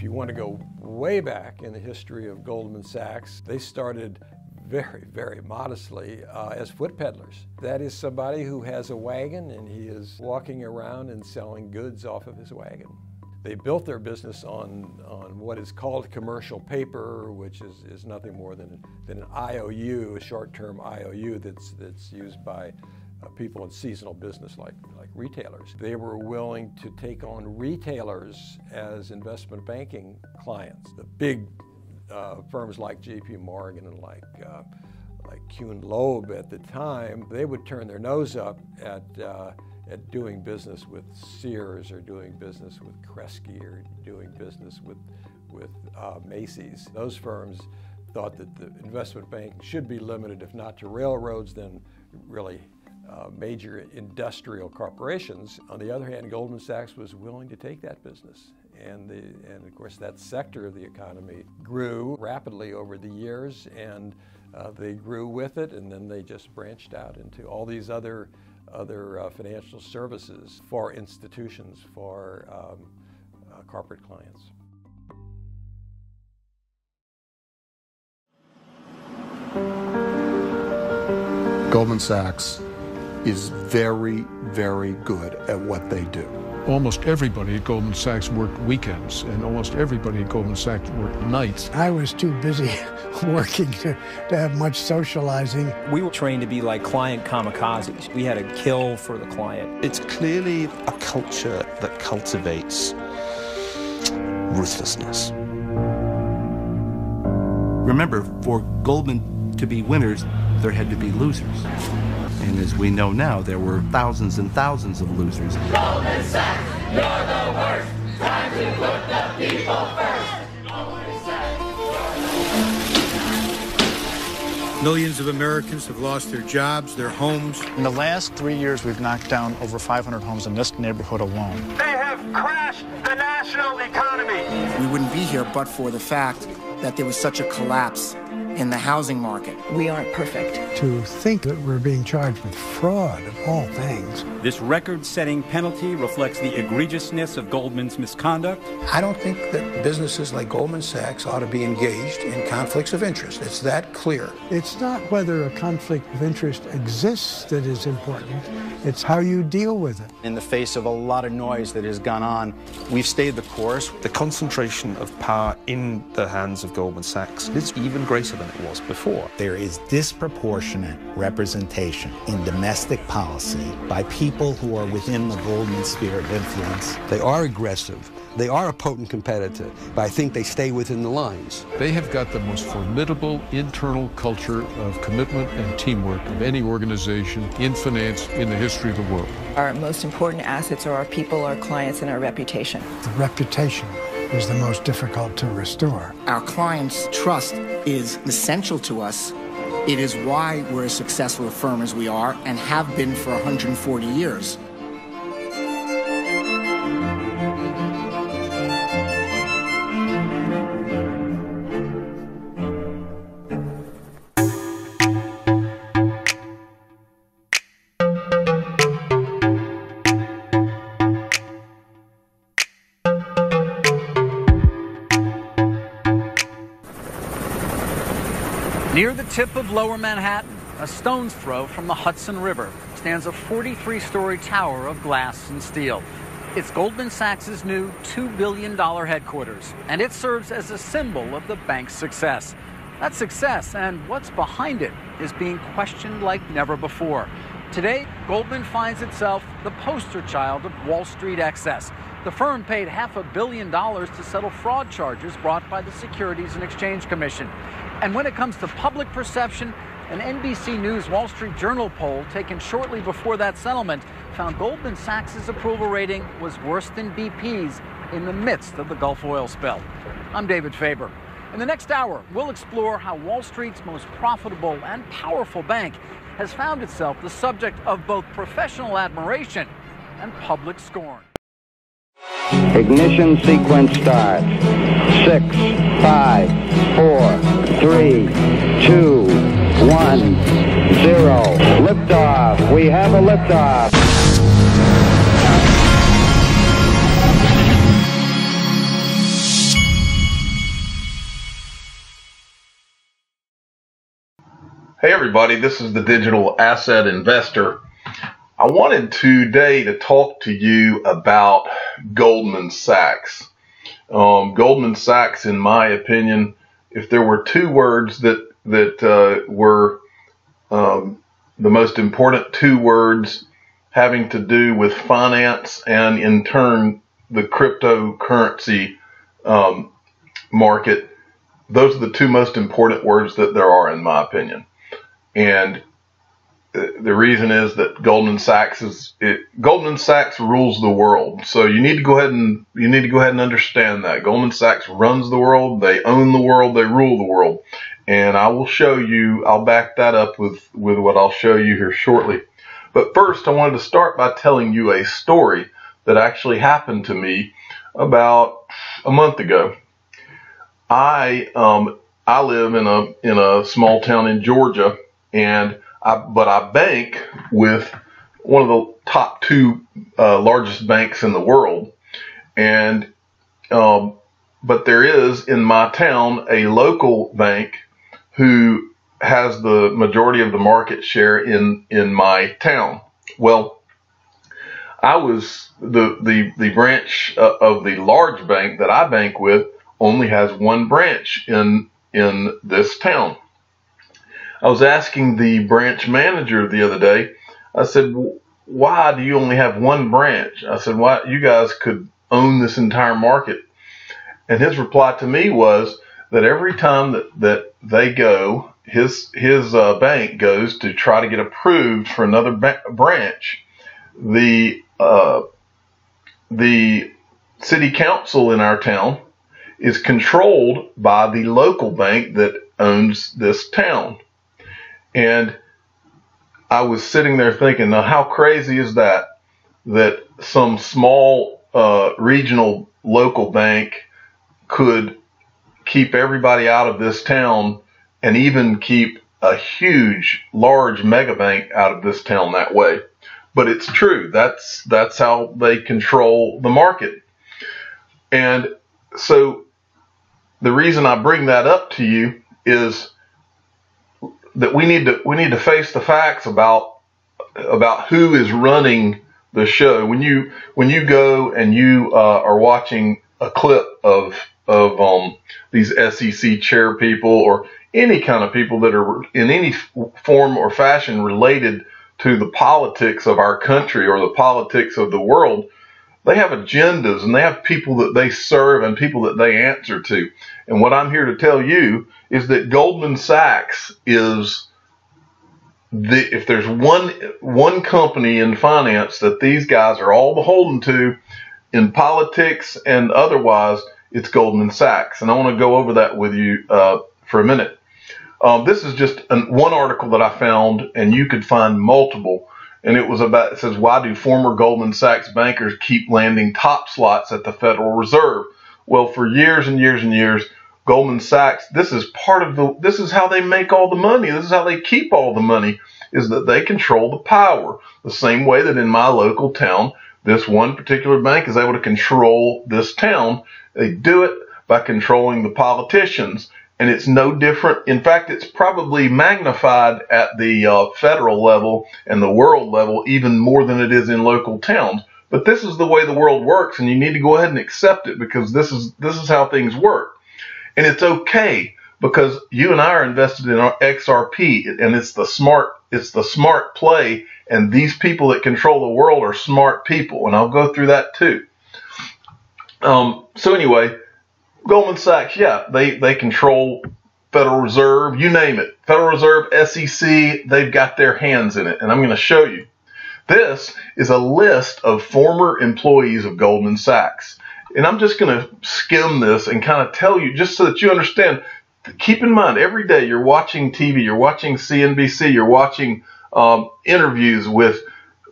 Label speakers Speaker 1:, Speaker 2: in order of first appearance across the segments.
Speaker 1: you want to go way back in the history of Goldman Sachs, they started very, very modestly as foot peddlers. That is somebody who has a wagon and he is walking around and selling goods off of his wagon. They built their business on what is called commercial paper, which is nothing more than an IOU, a short-term IOU that's used by people in seasonal business like retailers. They were willing to take on retailers as investment banking clients. The big firms like JP Morgan and like Kuhn Loeb at the time, they would turn their nose up at doing business with Sears or doing business with Kresge or doing business with Macy's. Those firms thought that the investment banking should be limited, if not to railroads, then really major industrial corporations. On the other hand, Goldman Sachs was willing to take that business. And of course that sector of the economy grew rapidly over the years, and they grew with it, and then they just branched out into all these other financial services for institutions, for corporate clients.
Speaker 2: Goldman Sachs is very, very good at what they do.
Speaker 3: Almost everybody at Goldman Sachs worked weekends, and almost everybody at Goldman Sachs worked nights.
Speaker 4: I was too busy working to have much socializing.
Speaker 5: We were trained to be like client kamikazes. We had to kill for the client.
Speaker 6: It's clearly a culture that cultivates ruthlessness. Remember, for Goldman to be winners, there had to be losers. And as we know now, there were thousands and thousands of losers.
Speaker 7: Goldman Sachs, you're the worst. Time to put the people first. Goldman Sachs,
Speaker 8: Millions of Americans have lost their jobs, their homes.
Speaker 9: In the last 3 years, we've knocked down over 500 homes in this neighborhood alone.
Speaker 7: They have crashed the national economy.
Speaker 10: We wouldn't be here but for the fact that there was such a collapse in the housing market.
Speaker 11: We aren't perfect.
Speaker 4: To think that we're being charged with fraud of all things.
Speaker 12: This record-setting penalty reflects the egregiousness of Goldman's misconduct.
Speaker 13: I don't think that businesses like Goldman Sachs ought to be engaged in conflicts of interest. It's that clear.
Speaker 4: It's not whether a conflict of interest exists that is important. It's how you deal with it.
Speaker 9: In the face of a lot of noise that has gone on, we've stayed the course.
Speaker 6: The concentration of power in the hands of Goldman Sachs is even greater than it was before.
Speaker 14: There is disproportionate representation in domestic policy by people who are within the Goldman sphere of influence.
Speaker 15: They are aggressive. They are a potent competitor, but I think they stay within the lines.
Speaker 3: They have got the most formidable internal culture of commitment and teamwork of any organization in finance in the history of the world.
Speaker 11: Our most important assets are our people, our clients, and our reputation.
Speaker 4: The reputation is the most difficult to restore.
Speaker 10: Our clients' trust is essential to us. It is why we're as successful a firm as we are and have been for 140 years.
Speaker 12: Near the tip of Lower Manhattan, a stone's throw from the Hudson River, stands a 43-story tower of glass and steel. It's Goldman Sachs' new $2 billion headquarters, and it serves as a symbol of the bank's success. That success and what's behind it is being questioned like never before. Today, Goldman finds itself the poster child of Wall Street excess. The firm paid $500 million to settle fraud charges brought by the Securities and Exchange Commission. And when it comes to public perception, an NBC News Wall Street Journal poll taken shortly before that settlement found Goldman Sachs' approval rating was worse than BP's in the midst of the Gulf oil spill. I'm David Faber. In the next hour, we'll explore how Wall Street's most profitable and powerful bank has found itself the subject of both professional admiration and public scorn.
Speaker 16: Ignition sequence starts. 6, 5, 4, 3, 2, 1, 0. Liftoff. We have a liftoff.
Speaker 17: Hey everybody, this is the Digital Asset Investor. I wanted today to talk to you about Goldman Sachs. Goldman Sachs, in my opinion, if there were two words that were the most important two words having to do with finance and in turn the cryptocurrency market, those are the two most important words that there are, in my opinion. And the reason is that Goldman Sachs rules the world. So you need to go ahead and understand that Goldman Sachs runs the world. They own the world. They rule the world. And I will show you. I'll back that up with what I'll show you here shortly. But first, I wanted to start by telling you a story that actually happened to me about a month ago. I live in a small town in Georgia. But I bank with one of the top two largest banks in the world, but there is in my town a local bank who has the majority of the market share in my town. Well, I was the branch of the large bank that I bank with only has one branch in this town. I was asking the branch manager the other day, I said, why do you only have one branch? I said, why, you guys could own this entire market. And his reply to me was that every time that they go, his bank goes to try to get approved for another branch, the city council in our town is controlled by the local bank that owns this town. And I was sitting there thinking, now how crazy is that some small regional local bank could keep everybody out of this town and even keep a huge, large mega bank out of this town that way. But it's true. That's how they control the market. And so the reason I bring that up to you is that we need to face the facts about who is running the show. When you go and you are watching a clip of these SEC chair people or any kind of people that are in any form or fashion related to the politics of our country or the politics of the world, they have agendas and they have people that they serve and people that they answer to. And what I'm here to tell you is that Goldman Sachs is if there's one company in finance that these guys are all beholden to in politics and otherwise, it's Goldman Sachs. And I want to go over that with you for a minute. This is just one article that I found, and you could find multiple. And it says, why do former Goldman Sachs bankers keep landing top slots at the Federal Reserve? Well, for years and years and years, Goldman Sachs, this is how they make all the money. This is how they keep all the money, is that they control the power. The same way that in my local town, this one particular bank is able to control this town. They do it by controlling the politicians. And it's no different. In fact, it's probably magnified at the federal level and the world level even more than it is in local towns. But this is the way the world works, and you need to go ahead and accept it because this is how things work. And it's okay because you and I are invested in our XRP, and it's the smart play. And these people that control the world are smart people, and I'll go through that too. So anyway, Goldman Sachs, yeah, they control Federal Reserve, you name it. Federal Reserve, SEC, they've got their hands in it, and I'm going to show you. This is a list of former employees of Goldman Sachs. And I'm just going to skim this and kind of tell you, just so that you understand, keep in mind, every day you're watching TV, you're watching CNBC, you're watching interviews with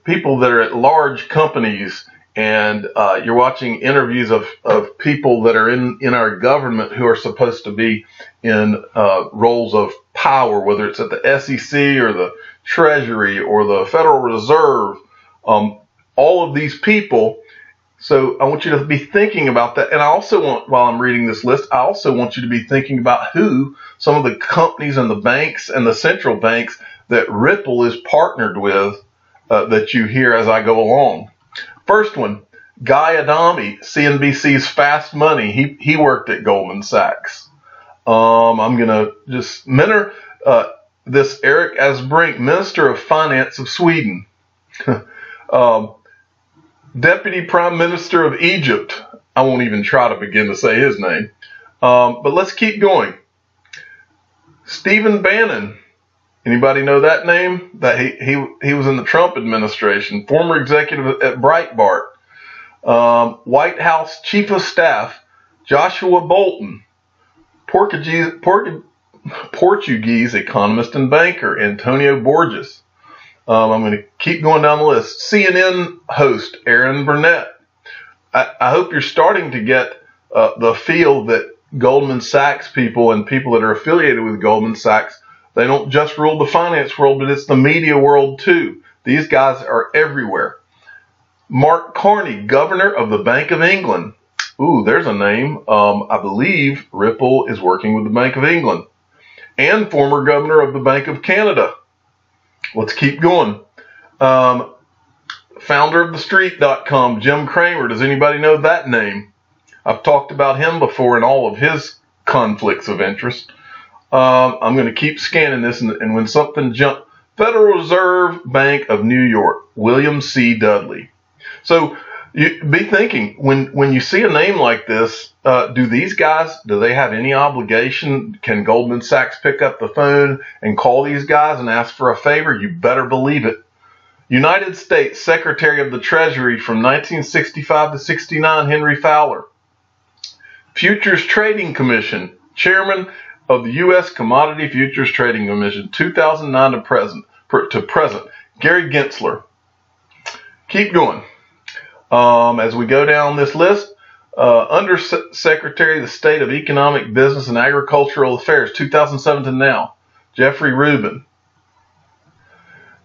Speaker 17: people that are at large companies, and you're watching interviews of people that are in our government who are supposed to be in roles of power, whether it's at the SEC or the Treasury or the Federal Reserve. All of these people So I want you to be thinking about that. And I also want, while I'm reading this list, I also want you to be thinking about who some of the companies and the banks and the central banks that Ripple is partnered with that you hear as I go along. First one, Guy Adami, CNBC's Fast Money. He worked at Goldman Sachs. I'm going to just mention this Erik Asbrink, Minister of Finance of Sweden. Deputy Prime Minister of Egypt. I won't even try to begin to say his name. But let's keep going. Stephen Bannon. Anybody know that name? That he was in the Trump administration. Former executive at Breitbart. White House Chief of Staff Joshua Bolten. Portuguese economist and banker Antonio Borges. I'm going to keep going down the list. CNN host Aaron Burnett. I hope you're starting to get the feel that Goldman Sachs people and people that are affiliated with Goldman Sachs, they don't just rule the finance world, but it's the media world too. These guys are everywhere. Mark Carney, governor of the Bank of England. Ooh, there's a name. I believe Ripple is working with the Bank of England. And former governor of the Bank of Canada. Let's keep going. Founder of TheStreet.com, Jim Cramer. Does anybody know that name? I've talked about him before in all of his conflicts of interest. I'm going to keep scanning this, and when something jumps, Federal Reserve Bank of New York, William C. Dudley. So you be thinking, when you see a name like this, do these guys, do they have any obligation? Can Goldman Sachs pick up the phone and call these guys and ask for a favor? You better believe it. United States Secretary of the Treasury from 1965 to 69, Henry Fowler. Futures Trading Commission, Chairman of the U.S. Commodity Futures Trading Commission, 2009 to present, Gary Gensler. Keep going. As we go down this list, Undersecretary of the State of Economic, Business, and Agricultural Affairs, 2007 to now, Jeffrey Rubin.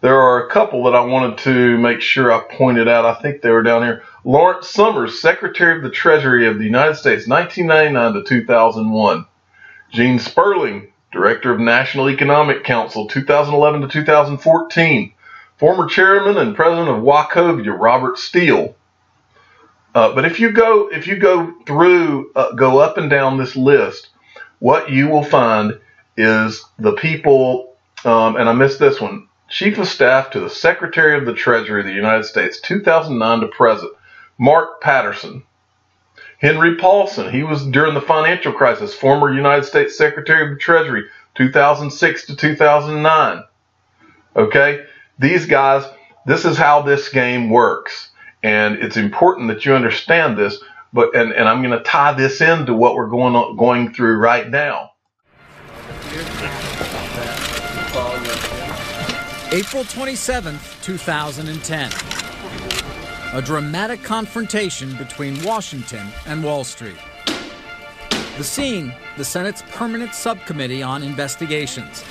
Speaker 17: There are a couple that I wanted to make sure I pointed out. I think they were down here. Lawrence Summers, Secretary of the Treasury of the United States, 1999 to 2001. Gene Sperling, Director of National Economic Council, 2011 to 2014. Former Chairman and President of Wachovia, Robert Steele. But if you go through, go up and down this list, what you will find is the people, and I missed this one, Chief of Staff to the Secretary of the Treasury of the United States, 2009 to present, Mark Patterson. Henry Paulson, he was during the financial crisis, former United States Secretary of the Treasury, 2006 to 2009. Okay, these guys, this is how this game works. And it's important that you understand this, but and I'm going to tie this into what we're going through right now.
Speaker 12: April 27th, 2010. A dramatic confrontation between Washington and Wall Street. The scene, the Senate's Permanent Subcommittee on Investigations.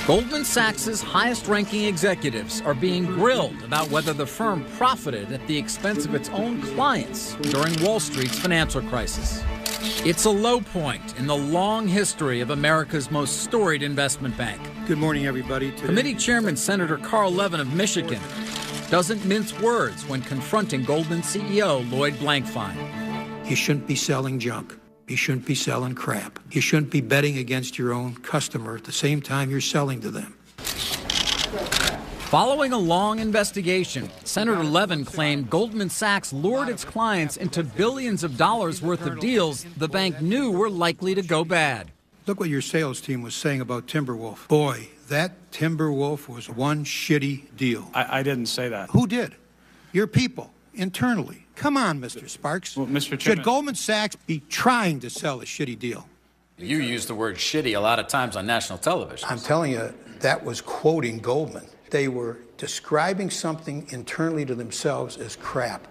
Speaker 12: Goldman Sachs' highest-ranking executives are being grilled about whether the firm profited at the expense of its own clients during Wall Street's financial crisis. It's a low point in the long history of America's most storied investment bank.
Speaker 8: Good morning, everybody.
Speaker 12: Committee Chairman Senator Carl Levin of Michigan doesn't mince words when confronting Goldman CEO Lloyd Blankfein.
Speaker 13: You shouldn't be selling junk. You shouldn't be selling crap. You shouldn't be betting against your own customer at the same time you're selling to them.
Speaker 12: Following a long investigation, Senator Levin claimed Goldman Sachs lured its clients into billions of dollars worth of deals the bank knew were likely to go bad.
Speaker 13: Look what your sales team was saying about Timberwolf. Boy, that Timberwolf was one shitty deal.
Speaker 9: I didn't say that.
Speaker 13: Who did? Your people, internally. Come on, Mr. Sparks.
Speaker 9: Well, Mr. Chairman.
Speaker 13: Should Goldman Sachs be trying to sell a shitty deal?
Speaker 18: You use the word shitty a lot of times on national television.
Speaker 13: I'm telling you, that was quoting Goldman. They were describing something internally to themselves as crap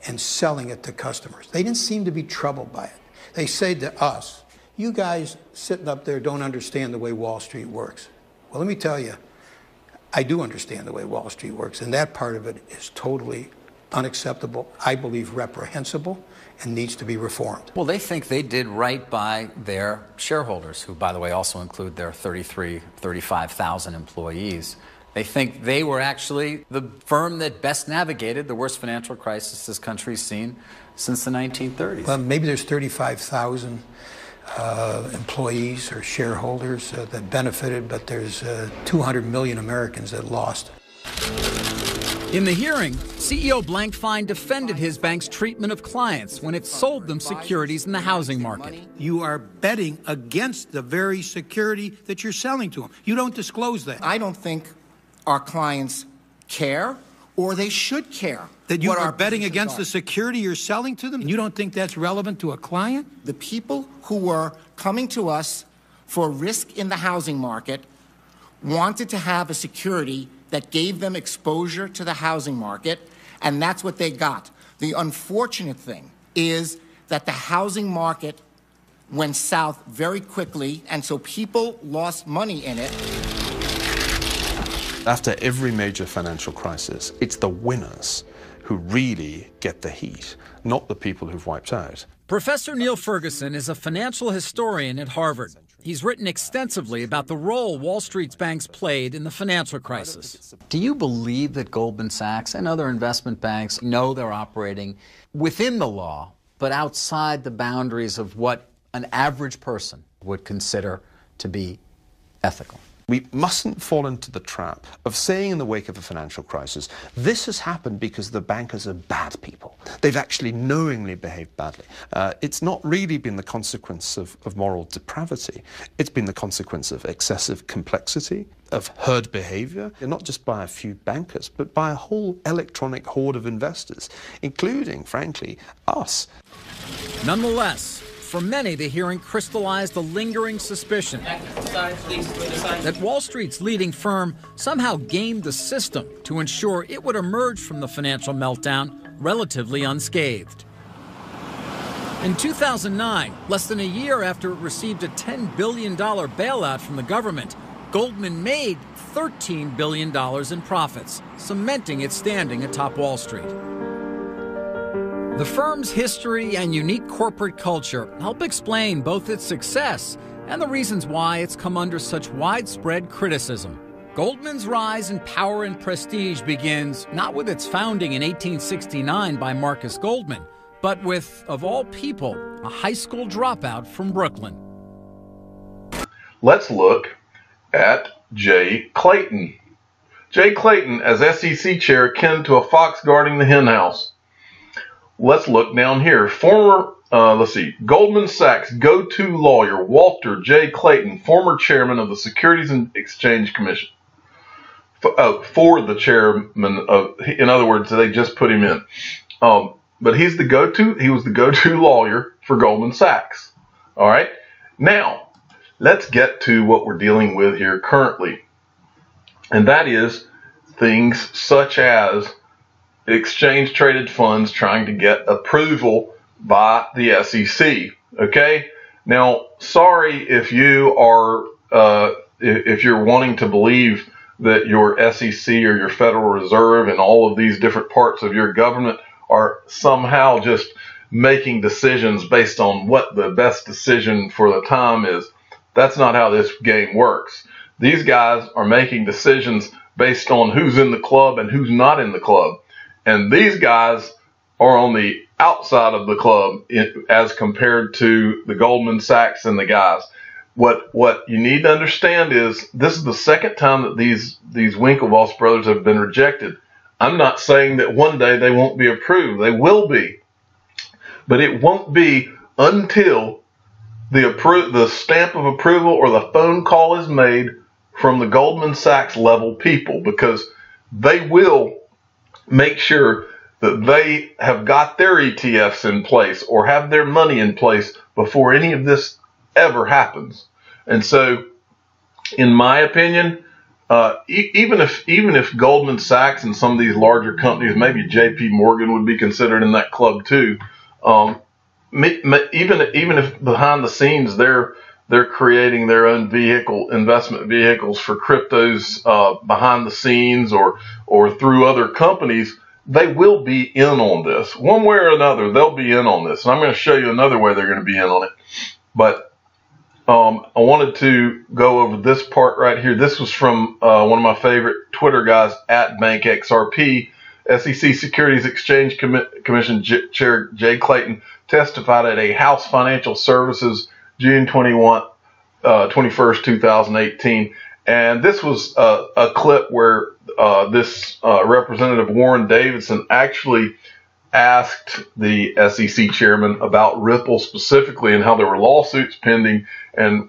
Speaker 13: and selling it to customers. They didn't seem to be troubled by it. They said to us, you guys sitting up there don't understand the way Wall Street works. Well, let me tell you, I do understand the way Wall Street works, and that part of it is totally unacceptable, I believe reprehensible, and needs to be reformed.
Speaker 18: Well, they think they did right by their shareholders, who, by the way, also include their 35,000 employees. They think they were actually the firm that best navigated the worst financial crisis this country's seen since the 1930s.
Speaker 13: Well, maybe there's 35,000 employees or shareholders that benefited, but there's 200 million Americans that lost.
Speaker 12: In the hearing, CEO Blankfein defended his bank's treatment of clients when it sold them securities in the housing market.
Speaker 19: You are betting against the very security that you're selling to them. You don't disclose that.
Speaker 10: I don't think our clients care, or they should care.
Speaker 19: That you are betting against the security you're selling to them? And you don't think that's relevant to a client?
Speaker 10: The people who were coming to us for risk in the housing market wanted to have a security that gave them exposure to the housing market, and that's what they got. The unfortunate thing is that the housing market went south very quickly, and so people lost money in it.
Speaker 20: After every major financial crisis, it's the winners who really get the heat, not the people who've wiped out.
Speaker 12: Professor Neil Ferguson is a financial historian at Harvard. He's written extensively about the role Wall Street's banks played in the financial crisis.
Speaker 5: Do you believe that Goldman Sachs and other investment banks know they're operating within the law, but outside the boundaries of what an average person would consider to be ethical?
Speaker 20: We mustn't fall into the trap of saying in the wake of a financial crisis, this has happened because the bankers are bad people. They've actually knowingly behaved badly. It's not really been the consequence of moral depravity. It's been the consequence of excessive complexity, of herd behavior, and not just by a few bankers, but by a whole electronic horde of investors, including, frankly, us.
Speaker 12: Nonetheless, for many, the hearing crystallized a lingering suspicion that Wall Street's leading firm somehow gamed the system to ensure it would emerge from the financial meltdown relatively unscathed. In 2009, less than a year after it received a $10 billion bailout from the government, Goldman made $13 billion in profits, cementing its standing atop Wall Street. The firm's history and unique corporate culture help explain both its success and the reasons why it's come under such widespread criticism. Goldman's rise in power and prestige begins not with its founding in 1869 by Marcus Goldman, but with, of all people, a high school dropout from Brooklyn.
Speaker 17: Let's look at Jay Clayton. Jay Clayton as SEC chair akin to a fox guarding the henhouse. Let's look down here. Former, Goldman Sachs go-to lawyer Walter J. Clayton, former chairman of the Securities and Exchange Commission. For the chairman of, in other words, they just put him in. But he was the go-to lawyer for Goldman Sachs. All right. Now, let's get to what we're dealing with here currently. And that is things such as exchange traded funds trying to get approval by the SEC. Okay. Now, sorry if you are, if you're wanting to believe that your SEC or your Federal Reserve and all of these different parts of your government are somehow just making decisions based on what the best decision for the time is. That's not how this game works. These guys are making decisions based on who's in the club and who's not in the club. And these guys are on the outside of the club as compared to the Goldman Sachs and the guys. What you need to understand is this is the second time that these Winklevoss brothers have been rejected. I'm not saying that one day they won't be approved. They will be. But it won't be until the stamp of approval or the phone call is made from the Goldman Sachs level people, because they will make sure that they have got their ETFs in place or have their money in place before any of this ever happens. And so, in my opinion, even if Goldman Sachs and some of these larger companies, maybe JP Morgan would be considered in that club too, even if behind the scenes they're creating their own investment vehicles for cryptos behind the scenes or through other companies, they will be in on this. One way or another, they'll be in on this. And I'm going to show you another way they're going to be in on it. But I wanted to go over this part right here. This was from one of my favorite Twitter guys, @BankXRP. SEC Securities Exchange Commission Chair Jay Clayton testified at a House Financial Services June 21st, 2018. And this was a clip where this Representative Warren Davidson actually asked the SEC chairman about Ripple specifically and how there were lawsuits pending and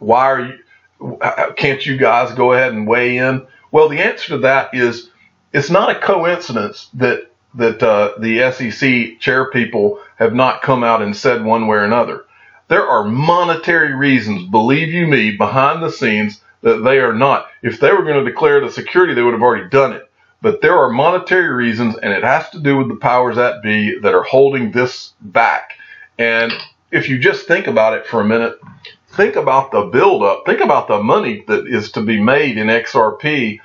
Speaker 17: can't you guys go ahead and weigh in? Well, the answer to that is it's not a coincidence that the SEC chair people have not come out and said one way or another. There are monetary reasons, believe you me, behind the scenes that they are not. If they were going to declare it a security, they would have already done it. But there are monetary reasons, and it has to do with the powers that be that are holding this back. And if you just think about it for a minute, think about the buildup. Think about the money that is to be made in XRP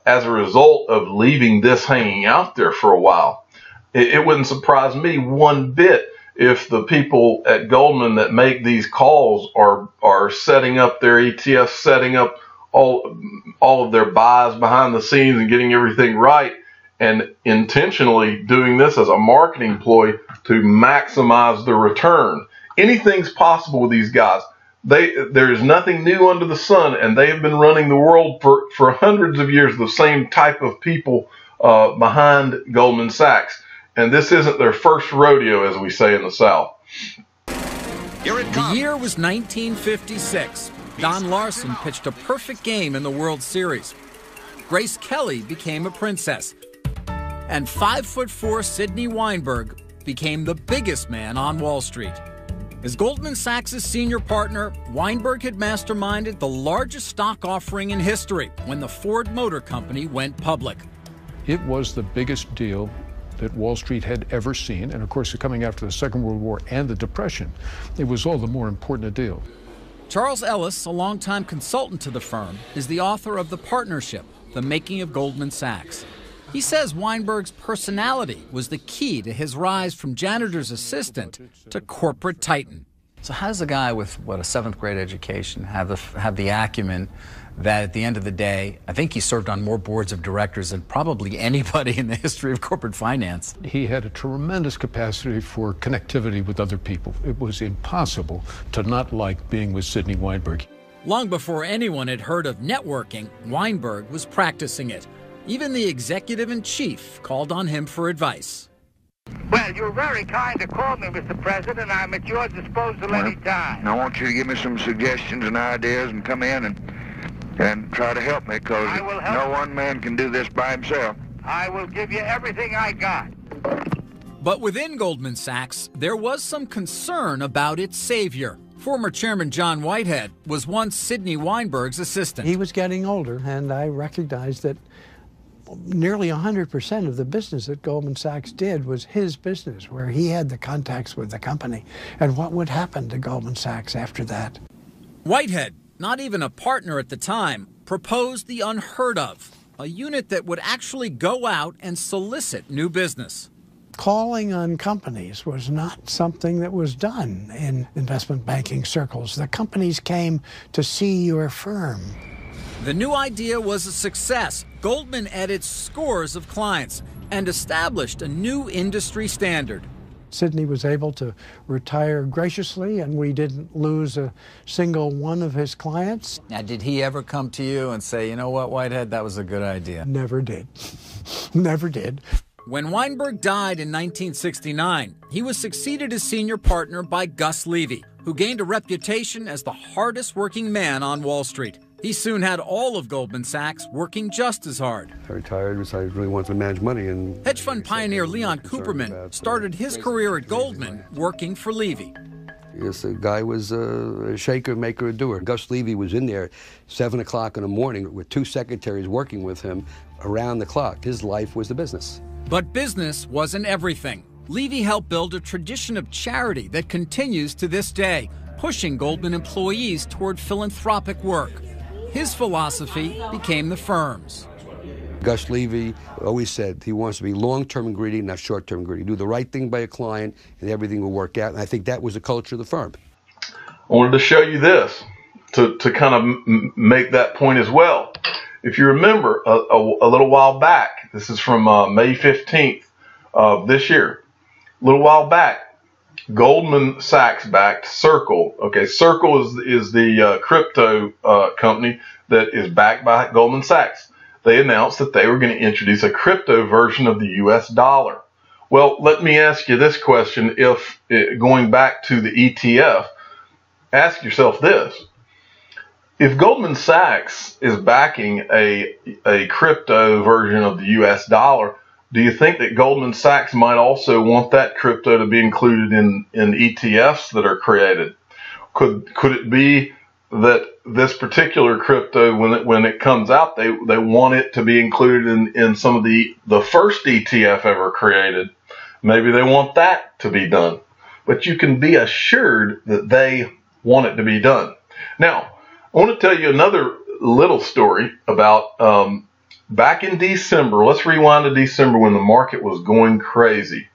Speaker 17: as a result of leaving this hanging out there for a while. It wouldn't surprise me one bit if the people at Goldman that make these calls are setting up their ETFs, setting up all of their buys behind the scenes and getting everything right, and intentionally doing this as a marketing ploy to maximize the return. Anything's possible with these guys. There is nothing new under the sun, and they have been running the world for hundreds of years, the same type of people behind Goldman Sachs. And this isn't their first rodeo, as we say in the South.
Speaker 12: The year was 1956. Don Larson pitched a perfect game in the World Series. Grace Kelly became a princess. And 5'4" Sidney Weinberg became the biggest man on Wall Street. As Goldman Sachs' senior partner, Weinberg had masterminded the largest stock offering in history when the Ford Motor Company went public.
Speaker 3: It was the biggest deal that Wall Street had ever seen. And of course, coming after the Second World War and the Depression, it was all the more important a deal.
Speaker 12: Charles Ellis, a longtime consultant to the firm, is the author of The Partnership, The Making of Goldman Sachs. He says Weinberg's personality was the key to his rise from janitor's assistant to corporate titan.
Speaker 18: So how does a guy with, a 7th grade education have the acumen that at the end of the day, I think he served on more boards of directors than probably anybody in the history of corporate finance?
Speaker 3: He had a tremendous capacity for connectivity with other people. It was impossible to not like being with Sidney Weinberg.
Speaker 12: Long before anyone had heard of networking, Weinberg was practicing it. Even the executive-in-chief called on him for advice.
Speaker 21: Well, you're very kind to call me, Mr. President. I'm at your disposal any time.
Speaker 22: I want you to give me some suggestions and ideas and come in and try to help me, because no one man can do this by himself.
Speaker 21: I will give you everything I got.
Speaker 12: But within Goldman Sachs, there was some concern about its savior. Former Chairman John Whitehead was once Sidney Weinberg's assistant.
Speaker 4: He was getting older, and I recognized that nearly 100% of the business that Goldman Sachs did was his business, where he had the contacts with the company. And what would happen to Goldman Sachs after that?
Speaker 12: Whitehead, not even a partner at the time, proposed the unheard of, a unit that would actually go out and solicit new business.
Speaker 4: Calling on companies was not something that was done in investment banking circles. The companies came to see your firm.
Speaker 12: The new idea was a success. Goldman added scores of clients and established a new industry standard.
Speaker 4: Sidney was able to retire graciously, and we didn't lose a single one of his clients.
Speaker 18: Now, did he ever come to you and say, you know what, Whitehead, that was a good idea?
Speaker 4: Never did. Never did.
Speaker 12: When Weinberg died in 1969, he was succeeded as senior partner by Gus Levy, who gained a reputation as the hardest working man on Wall Street. He soon had all of Goldman Sachs working just as hard.
Speaker 15: I retired because I really wanted to manage money. And
Speaker 12: hedge fund pioneer Leon Cooperman started his career at Goldman working for Levy.
Speaker 15: Yes, the guy was a shaker, maker, a doer. Gus Levy was in there 7 o'clock in the morning with 2 secretaries working with him around the clock. His life was the business.
Speaker 12: But business wasn't everything. Levy helped build a tradition of charity that continues to this day, pushing Goldman employees toward philanthropic work. His philosophy became the firm's.
Speaker 15: Gus Levy always said he wants to be long-term and greedy, not short-term greedy. Do the right thing by a client, and everything will work out. And I think that was the culture of the firm.
Speaker 17: I wanted to show you this to kind of make that point as well. If you remember a little while back, this is from May 15th of this year, a little while back, Goldman Sachs backed Circle. Okay, Circle is the crypto company that is backed by Goldman Sachs. They announced that they were going to introduce a crypto version of the US dollar. Well, let me ask you this question. If going back to the ETF, ask yourself this. If Goldman Sachs is backing a crypto version of the US dollar, do you think that Goldman Sachs might also want that crypto to be included in ETFs that are created? Could it be that this particular crypto, when it comes out, they want it to be included in some of the first ETF ever created? Maybe they want that to be done. But you can be assured that they want it to be done. Now, I want to tell you another little story about back in December. Let's rewind to December when the market was going crazy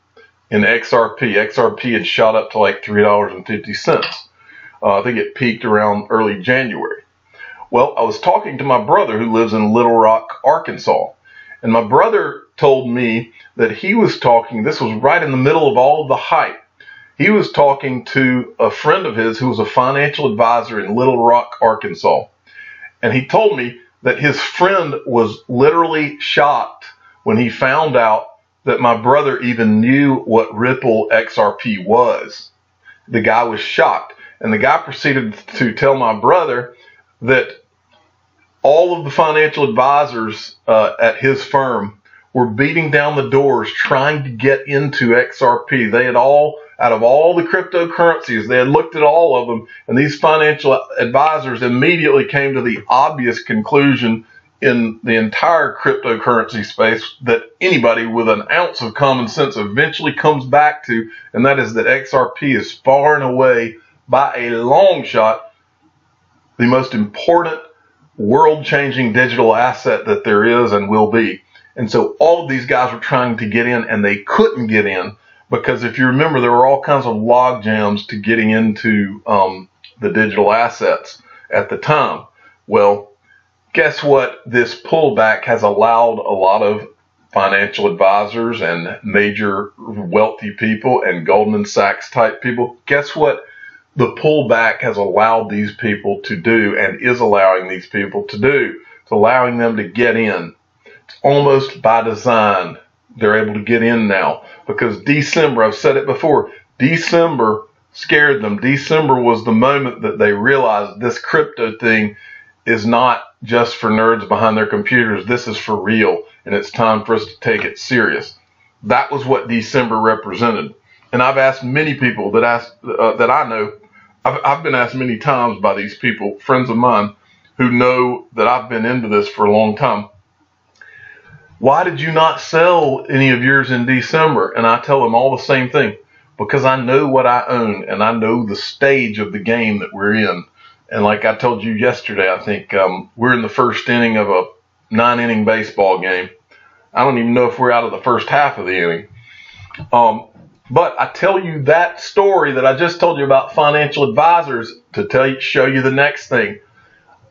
Speaker 17: in XRP. XRP had shot up to like $3.50. I think it peaked around early January. Well, I was talking to my brother who lives in Little Rock, Arkansas. And my brother told me that he was talking, this was right in the middle of all of the hype. He was talking to a friend of his who was a financial advisor in Little Rock, Arkansas. And he told me that his friend was literally shocked when he found out that my brother even knew what Ripple XRP was. The guy was shocked. And the guy proceeded to tell my brother that all of the financial advisors at his firm were beating down the doors trying to get into XRP. They had all, out of all the cryptocurrencies, they had looked at all of them, and these financial advisors immediately came to the obvious conclusion in the entire cryptocurrency space that anybody with an ounce of common sense eventually comes back to, and that is that XRP is far and away, by a long shot, the most important world-changing digital asset that there is and will be. And so all of these guys were trying to get in, and they couldn't get in because if you remember, there were all kinds of log jams to getting into the digital assets at the time. Well, guess what? This pullback has allowed a lot of financial advisors and major wealthy people and Goldman Sachs type people. Guess what? The pullback has allowed these people to do and is allowing these people to do. It's allowing them to get in. It's almost by design. They're able to get in now because December, I've said it before, December scared them. December was the moment that they realized this crypto thing is not just for nerds behind their computers. This is for real, and it's time for us to take it serious. That was what December represented. And I've asked many people that I know, I've been asked many times by these people, friends of mine, who know that I've been into this for a long time. Why did you not sell any of yours in December? And I tell them all the same thing. Because I know what I own and I know the stage of the game that we're in. And like I told you yesterday, I think we're in the first inning of a 9-inning baseball game. I don't even know if we're out of the first half of the inning. But I tell you that story that I just told you about financial advisors to show you the next thing.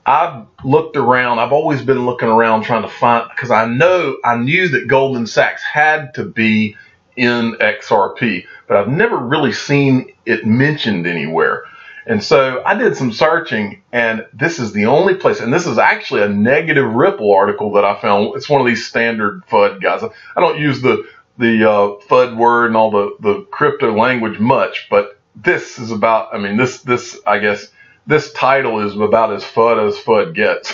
Speaker 17: I've looked around. I've always been looking around trying to find, because I knew that Goldman Sachs had to be in XRP, but I've never really seen it mentioned anywhere. And so I did some searching, and this is the only place, and this is actually a negative Ripple article that I found. It's one of these standard FUD guys. I don't use the FUD word and all the crypto language much, but this is about, I mean, I guess this title is about as FUD gets.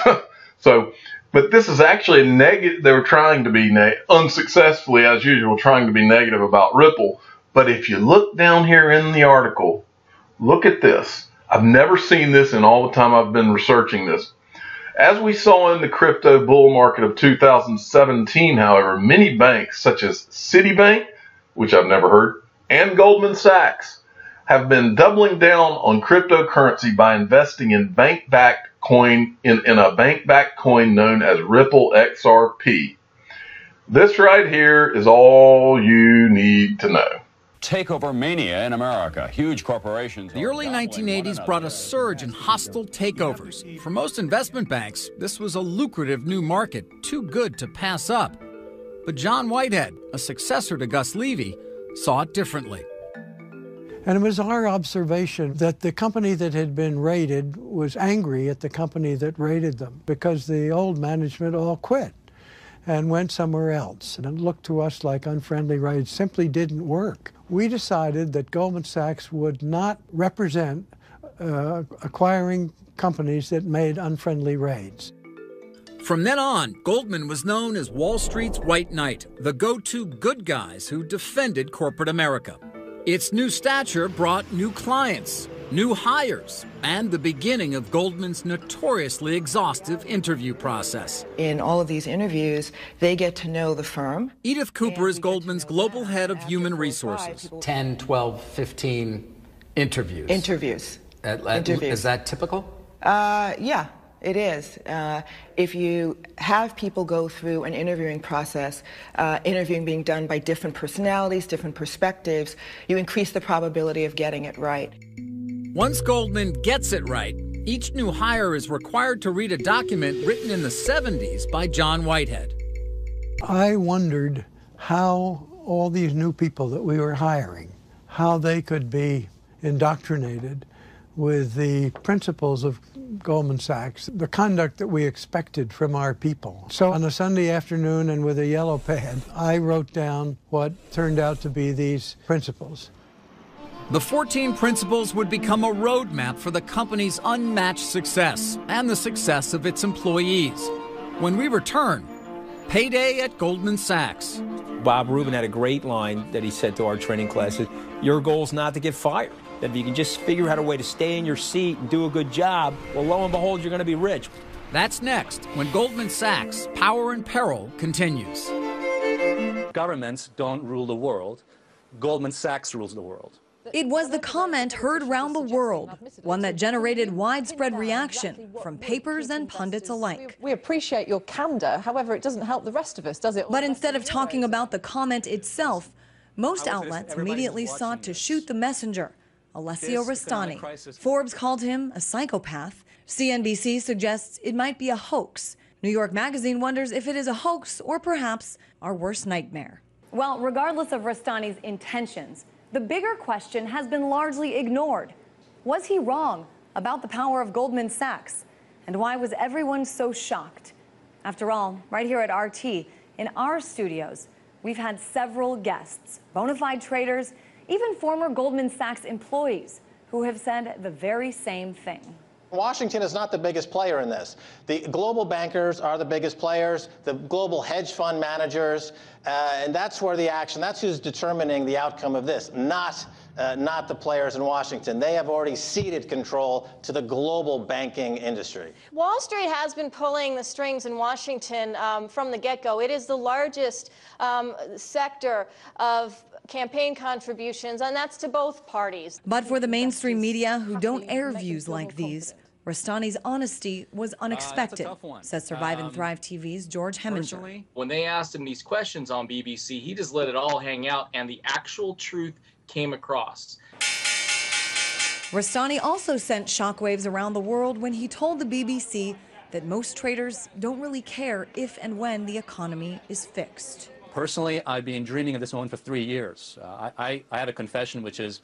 Speaker 17: So, but this is actually a negative. They were trying to be unsuccessfully, as usual, trying to be negative about Ripple. But if you look down here in the article, look at this. I've never seen this in all the time I've been researching this. As we saw in the crypto bull market of 2017, however, many banks such as Citibank, which I've never heard, and Goldman Sachs have been doubling down on cryptocurrency by investing in bank-backed coin in a bank-backed coin known as Ripple XRP. This right here is all you need to know.
Speaker 1: Takeover mania in America. Huge corporations.
Speaker 12: The early 1980s brought a surge in hostile takeovers. For most investment banks, this was a lucrative new market, too good to pass up. But John Whitehead, a successor to Gus Levy, saw it differently.
Speaker 4: And it was our observation that the company that had been raided was angry at the company that raided them because the old management all quit and went somewhere else. And it looked to us like unfriendly raids simply didn't work. We decided that Goldman Sachs would not represent acquiring companies that made unfriendly raids.
Speaker 12: From then on, Goldman was known as Wall Street's White Knight, the go-to good guys who defended corporate America. Its new stature brought new clients, new hires, and the beginning of Goldman's notoriously exhaustive interview process.
Speaker 11: In all of these interviews, they get to know the firm.
Speaker 12: Edith Cooper is Goldman's global head of human resources.
Speaker 5: 10, 12, 15 interviews.
Speaker 11: Interviews.
Speaker 5: Is that typical?
Speaker 11: Yeah. It is. If you have people go through an interviewing process, interviewing being done by different personalities, different perspectives, you increase the probability of getting it right.
Speaker 12: Once Goldman gets it right, each new hire is required to read a document written in the 70s by John Whitehead.
Speaker 4: I wondered how all these new people that we were hiring, how they could be indoctrinated with the principles of Goldman Sachs, the conduct that we expected from our people. So on a Sunday afternoon and with a yellow pad, I wrote down what turned out to be these principles.
Speaker 12: The 14 principles would become a roadmap for the company's unmatched success and the success of its employees. When we return, payday at Goldman Sachs.
Speaker 2: Bob Rubin had a great line that he said to our training classes, your goal is not to get fired. That if you can just figure out a way to stay in your seat and do a good job, well, lo and behold, you're going to be rich.
Speaker 12: That's next, when Goldman Sachs' Power and Peril continues.
Speaker 23: Governments don't rule the world. Goldman Sachs rules the world.
Speaker 24: It was the comment heard around the world, one that generated widespread reaction from papers and pundits alike.
Speaker 25: We appreciate your candor, however, it doesn't help the rest of us, does it?
Speaker 24: But instead of talking about the comment itself, most outlets immediately sought to shoot the messenger, Alessio Rastani. Forbes called him a psychopath. CNBC suggests it might be a hoax. New York Magazine wonders if it is a hoax or perhaps our worst nightmare.
Speaker 26: Well, regardless of Rastani's intentions, the bigger question has been largely ignored. Was he wrong about the power of Goldman Sachs? And why was everyone so shocked? After all, right here at RT, in our studios, we've had several guests, bona fide traders, even former Goldman Sachs employees who have said the very same thing.
Speaker 27: Washington is not the biggest player in this. The global bankers are the biggest players, the global hedge fund managers, and that's where the action, that's who's determining the outcome of this, not the players in Washington. They have already ceded control to the global banking industry.
Speaker 28: Wall Street has been pulling the strings in Washington from the get-go. It is the largest sector of campaign contributions, and that's to both parties.
Speaker 24: But for the mainstream media who don't air views like these, Rastani's honesty was unexpected, says Survive and Thrive TV's George Heminger.
Speaker 29: When they asked him these questions on BBC, he just let it all hang out, and the actual truth came across.
Speaker 24: Rastani also sent shockwaves around the world when he told the BBC that most traders don't really care if and when the economy is fixed.
Speaker 23: Personally, I've been dreaming of this moment for 3 years. I have a confession, which is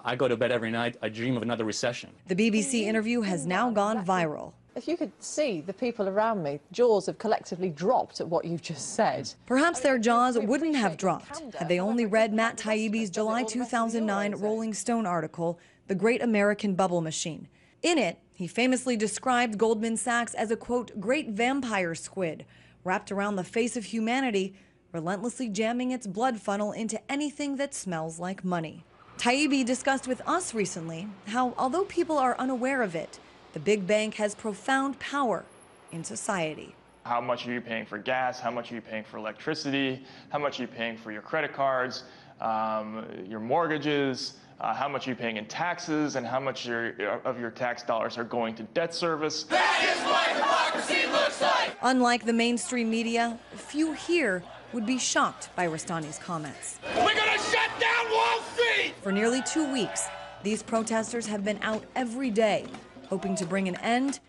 Speaker 23: I go to bed every night, I dream of another recession.
Speaker 24: The BBC interview has now gone viral.
Speaker 25: If you could see the people around me, jaws have collectively dropped at what you've just said.
Speaker 24: Perhaps their jaws wouldn't have dropped had they only read Matt Taibbi's July 2009 Rolling Stone article, The Great American Bubble Machine. In it, he famously described Goldman Sachs as a, quote, great vampire squid, wrapped around the face of humanity, relentlessly jamming its blood funnel into anything that smells like money. Taibbi discussed with us recently how, although people are unaware of it, the big bank has profound power in society.
Speaker 30: How much are you paying for gas? How much are you paying for electricity? How much are you paying for your credit cards, your mortgages? How much are you paying in taxes? And how much of your tax dollars are going to debt service?
Speaker 7: That is what democracy looks like!
Speaker 24: Unlike the mainstream media, few here would be shocked by Rustani's comments.
Speaker 7: We're gonna shut down Wall Street!
Speaker 24: For nearly 2 weeks, these protesters have been out every day, hoping to bring an end,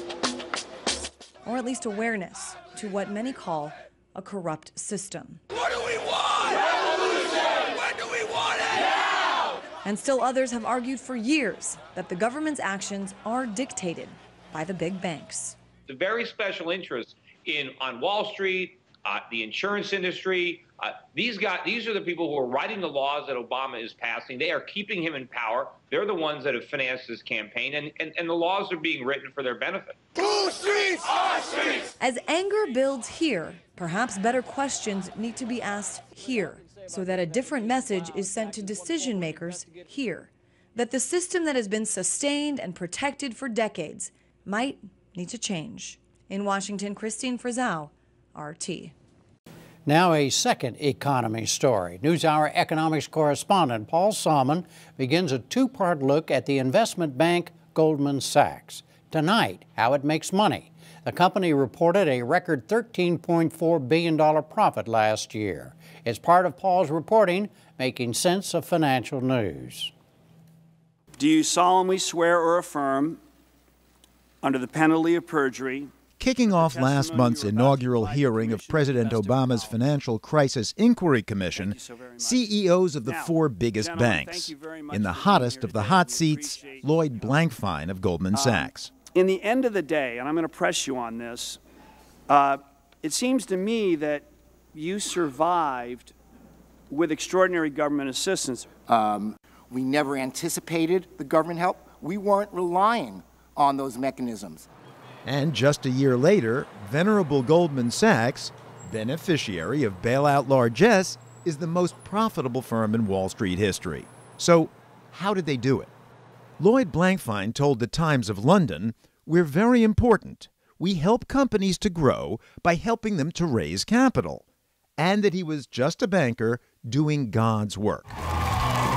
Speaker 24: or at least awareness, to what many call a corrupt system.
Speaker 7: What do we want? Revolution! When do we want it? Now!
Speaker 24: And still others have argued for years that the government's actions are dictated by the big banks.
Speaker 3: The very special interests on Wall Street, the insurance industry, these are the people who are writing the laws that Obama is passing. They are keeping him in power. They're the ones that have financed his campaign, and the laws are being written for their benefit.
Speaker 7: Whose streets? Our streets!
Speaker 24: As anger builds here, perhaps better questions need to be asked here, so that a different message is sent to decision makers here. That the system that has been sustained and protected for decades might need to change. In Washington, Christine Frizzau, RT.
Speaker 6: Now a second economy story. NewsHour economics correspondent Paul Salmon begins a two-part look at the investment bank Goldman Sachs. Tonight, how it makes money. The company reported a record $13.4 billion profit last year. It's part of Paul's reporting, making sense of financial news.
Speaker 8: Do you solemnly swear or affirm, under the penalty of perjury,
Speaker 9: kicking off last month's inaugural hearing of President Obama's Financial Crisis Inquiry Commission, CEOs of the four biggest banks. In the hottest of the hot seats, Lloyd Blankfein of Goldman Sachs.
Speaker 8: In the end of the day, and I'm going to press you on this, it seems to me that you survived with extraordinary government assistance.
Speaker 10: We never anticipated the government help. We weren't relying on those mechanisms.
Speaker 9: And just a year later, venerable Goldman Sachs, beneficiary of bailout largesse, is the most profitable firm in Wall Street history. So, how did they do it? Lloyd Blankfein told the Times of London, "We're very important. We help companies to grow by helping them to raise capital." And that he was just a banker doing God's work.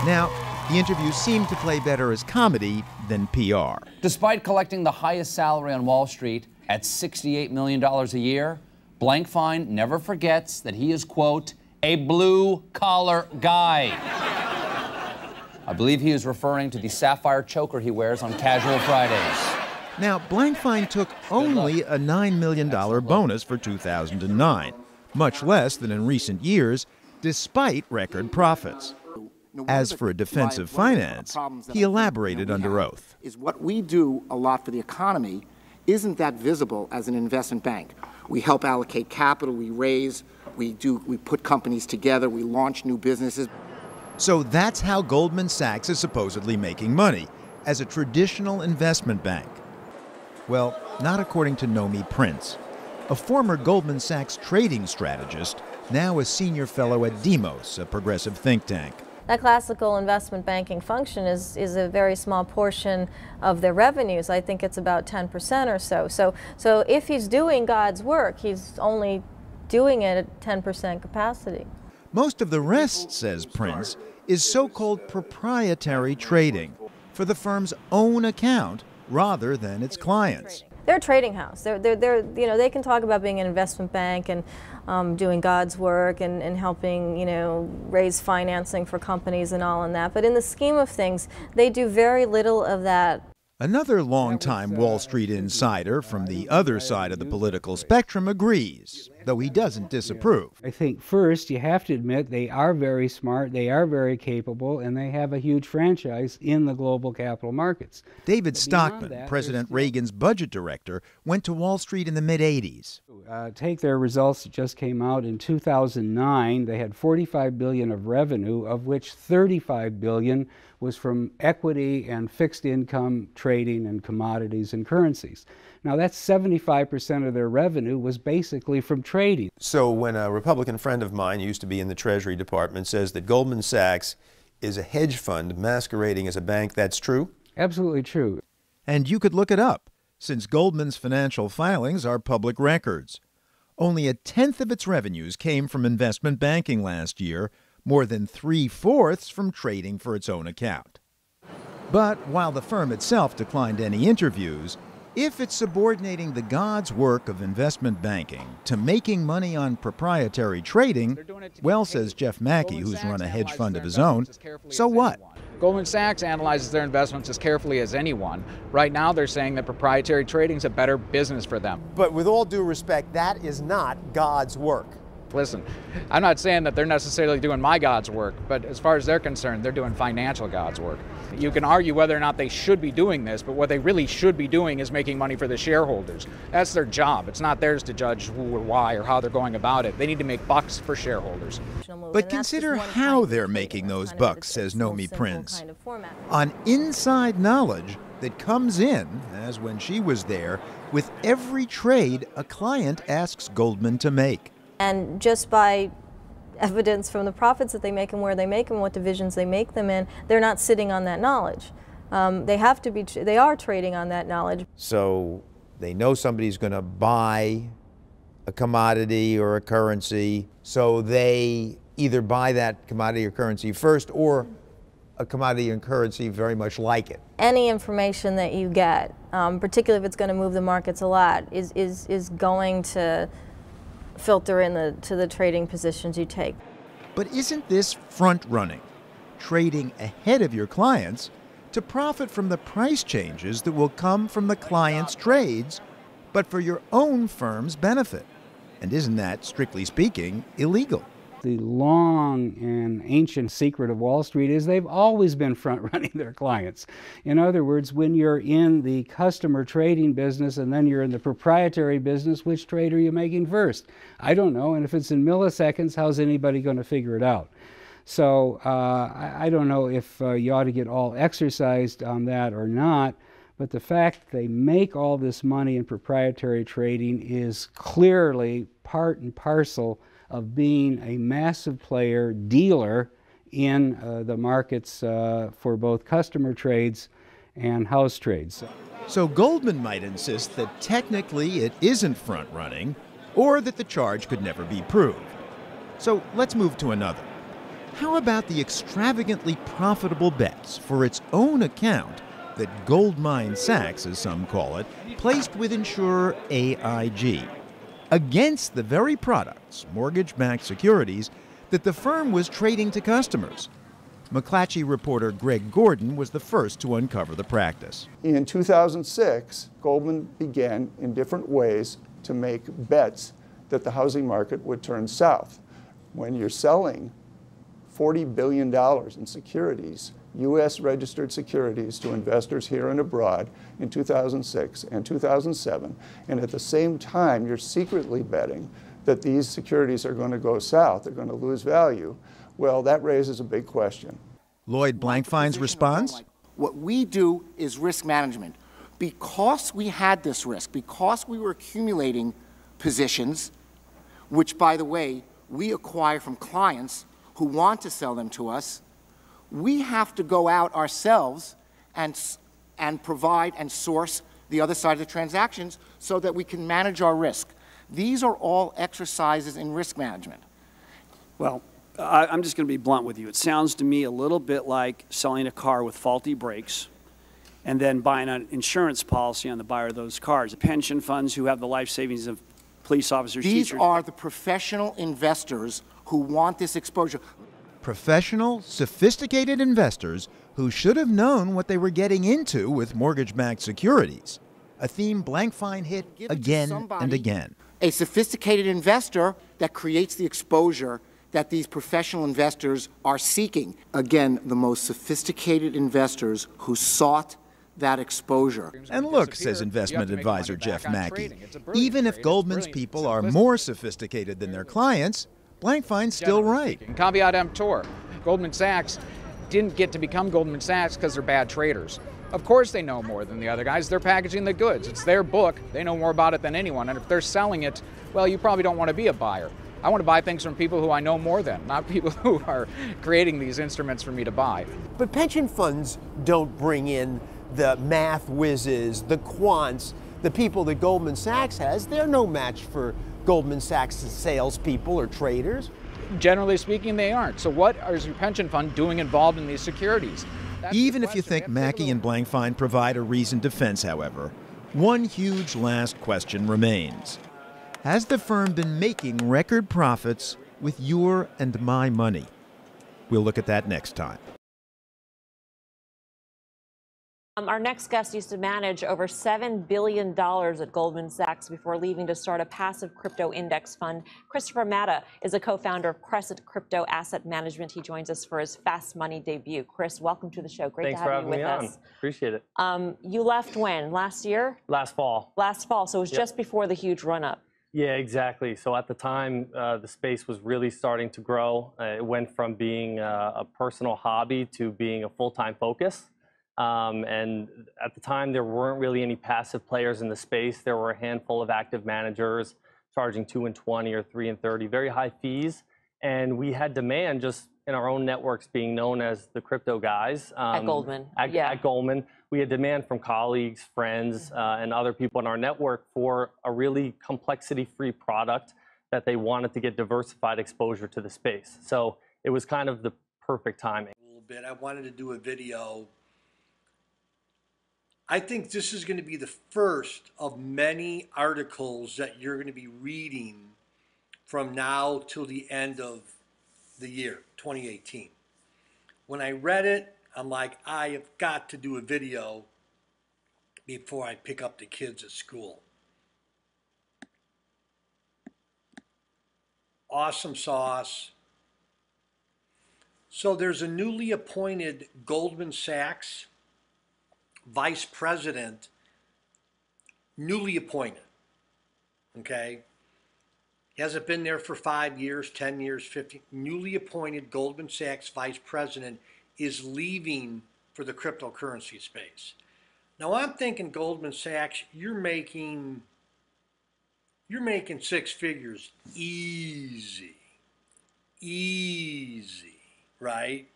Speaker 9: Now, the interview seemed to play better as comedy than PR.
Speaker 13: Despite collecting the highest salary on Wall Street at $68 million a year, Blankfein never forgets that he is, quote, a blue-collar guy. I believe he is referring to the sapphire choker he wears on casual Fridays.
Speaker 9: Now, Blankfein took only a $9 million bonus for 2009, much less than in recent years, despite record profits. As for defensive finance, he elaborated under oath.
Speaker 10: Is what we do a lot for the economy isn't that visible as an investment bank. We help allocate capital, we raise, we put companies together, we launch new businesses.
Speaker 9: So that's how Goldman Sachs is supposedly making money, as a traditional investment bank. Well, not according to Nomi Prince, a former Goldman Sachs trading strategist, now a senior fellow at Demos, a progressive think tank.
Speaker 14: That classical investment banking function is a very small portion of their revenues. I think it's about 10% or so. So if he's doing God's work, he's only doing it at 10% capacity.
Speaker 9: Most of the rest, says Prince, is so-called proprietary trading for the firm's own account rather than its clients.
Speaker 14: They're a trading house. They can talk about being an investment bank and doing God's work and helping, raise financing for companies and all in that. But in the scheme of things, they do very little of that.
Speaker 9: Another longtime Wall Street insider from the other side of the political spectrum agrees, though he doesn't disapprove.
Speaker 16: I think first you have to admit they are very smart, they are very capable, and they have a huge franchise in the global capital markets.
Speaker 9: David Stockman, President Reagan's budget director, went to Wall Street in the mid-'80s.
Speaker 16: Take their results that just came out in 2009. They had $45 billion of revenue, of which $35 billion was from equity and fixed income trading and commodities and currencies. Now that's 75% of their revenue was basically from trading.
Speaker 19: So when a Republican friend of mine, used to be in the Treasury Department, says that Goldman Sachs is a hedge fund masquerading as a bank, that's true?
Speaker 16: Absolutely true.
Speaker 9: And you could look it up, since Goldman's financial filings are public records. Only a tenth of its revenues came from investment banking last year, more than 3/4 from trading for its own account. But while the firm itself declined any interviews, If it's subordinating the God's work of investment banking to making money on proprietary trading, well, says Jeff Mackey, who's run a hedge fund of his own, so what?
Speaker 1: Goldman Sachs analyzes their investments as carefully as anyone. Right now, they're saying that proprietary trading is a better business for them.
Speaker 4: But with all due respect, that is not God's work.
Speaker 1: Listen, I'm not saying that they're necessarily doing my God's work, but as far as they're concerned, they're doing financial God's work. You can argue whether or not they should be doing this, but what they really should be doing is making money for the shareholders. That's their job. It's not theirs to judge who or why or how they're going about it. They need to make bucks for shareholders.
Speaker 9: But consider how they're making those bucks, says Nomi Prince. On inside knowledge that comes in, as when she was there, with every trade a client asks Goldman to make.
Speaker 14: And just by evidence from the profits that they make and where they make them, what divisions they make them in, they're not sitting on that knowledge. They have to be. They are trading on that knowledge.
Speaker 19: So they know somebody's going to buy a commodity or a currency, so they either buy that commodity or currency first, or a commodity and currency very much like it.
Speaker 14: Any information that you get, particularly if it's going to move the markets a lot, is going to filter in to the trading positions you take.
Speaker 9: But isn't this front-running, trading ahead of your clients to profit from the price changes that will come from the client's trades, but for your own firm's benefit? And isn't that, strictly speaking, illegal?
Speaker 16: The long and ancient secret of Wall Street is they've always been front-running their clients. In other words, when you're in the customer trading business and then you're in the proprietary business, which trade are you making first? I don't know, and if it's in milliseconds, how's anybody going to figure it out? So I don't know if you ought to get all exercised on that or not, but the fact they make all this money in proprietary trading is clearly part and parcel of being a massive player, dealer in the markets for both customer trades and house trades.
Speaker 9: So Goldman might insist that technically it isn't front-running, or that the charge could never be proved. So let's move to another. How about the extravagantly profitable bets for its own account that Goldman Sachs, as some call it, placed with insurer AIG, against the very products, mortgage-backed securities, that the firm was trading to customers? McClatchy reporter Greg Gordon was the first to uncover the practice.
Speaker 5: In 2006, Goldman began in different ways to make bets that the housing market would turn south. When you're selling $40 billion in securities, U.S. registered securities, to investors here and abroad in 2006 and 2007, and at the same time you're secretly betting that these securities are going to go south, they're going to lose value, well, that raises a big question.
Speaker 9: Lloyd Blankfein's response?
Speaker 10: What we do is risk management. Because we had this risk, because we were accumulating positions, which, by the way, we acquire from clients who want to sell them to us, we have to go out ourselves and provide and source the other side of the transactions so that we can manage our risk. These are all exercises in risk management.
Speaker 8: Well, I'm just going to be blunt with you. It sounds to me a little bit like selling a car with faulty brakes and then buying an insurance policy on the buyer of those cars. Pension funds who have the life savings of police officers,
Speaker 10: These
Speaker 8: teachers.
Speaker 10: are the professional investors who want this exposure.
Speaker 9: Professional, sophisticated investors who should have known what they were getting into with mortgage-backed securities, a theme Blankfein hit again and again.
Speaker 10: A sophisticated investor that creates the exposure that these professional investors are seeking. Again, the most sophisticated investors who sought that exposure.
Speaker 9: And look, says investment advisor Jeff Mackey, even if Goldman's people are more sophisticated than their clients, Blankfein's still right.
Speaker 1: Caveat emptor. Goldman Sachs didn't get to become Goldman Sachs because they're bad traders. Of course they know more than the other guys. They're packaging the goods. It's their book. They know more about it than anyone. And if they're selling it, well, you probably don't want to be a buyer. I want to buy things from people who I know more than, not people who are creating these instruments for me to buy.
Speaker 4: But pension funds don't bring in the math whizzes, the quants, the people that Goldman Sachs has. They're no match for Goldman Sachs' salespeople or traders.
Speaker 1: Generally speaking, they aren't. So what is your pension fund doing involved in these securities?
Speaker 9: Even if you think Mackey and Blankfein provide a reasoned defense, however, One huge last question remains. Has the firm been making record profits with your and my money? We'll look at that next time.
Speaker 2: Our next guest used to manage over $7 billion at Goldman Sachs before leaving to start a passive crypto index fund. Christopher Matta is a co-founder of Crescent Crypto Asset Management. He joins us for his Fast Money debut. Chris, welcome to the show. Great to have you with us.
Speaker 11: Appreciate it.
Speaker 2: You left when? Last year?
Speaker 11: Last fall.
Speaker 2: Last fall, so it was just before the huge run-up.
Speaker 11: Yeah, exactly. So at the time, the space was really starting to grow. It went from being a personal hobby to being a full-time focus. And at the time, there weren't really any passive players in the space. There were a handful of active managers charging 2 and 20 or 3 and 30, very high fees. And we had demand just in our own networks being known as the crypto guys.
Speaker 2: At Goldman.
Speaker 11: At Goldman. We had demand from colleagues, friends, and other people in our network for a really complexity-free product that they wanted to get diversified exposure to the space. So it was kind of the perfect timing.
Speaker 12: A little bit. I wanted to do a video. I think this is going to be the first of many articles that you're going to be reading from now till the end of the year, 2018. When I read it, I'm like, I have got to do a video before I pick up the kids at school. Awesome sauce. So there's a newly appointed Goldman Sachs vice president, newly appointed, okay? He hasn't been there for 5 years, 10 years, 15. Newly appointed Goldman Sachs vice president is leaving for the cryptocurrency space. Now I'm thinking Goldman Sachs, you're making 6 figures easy, right?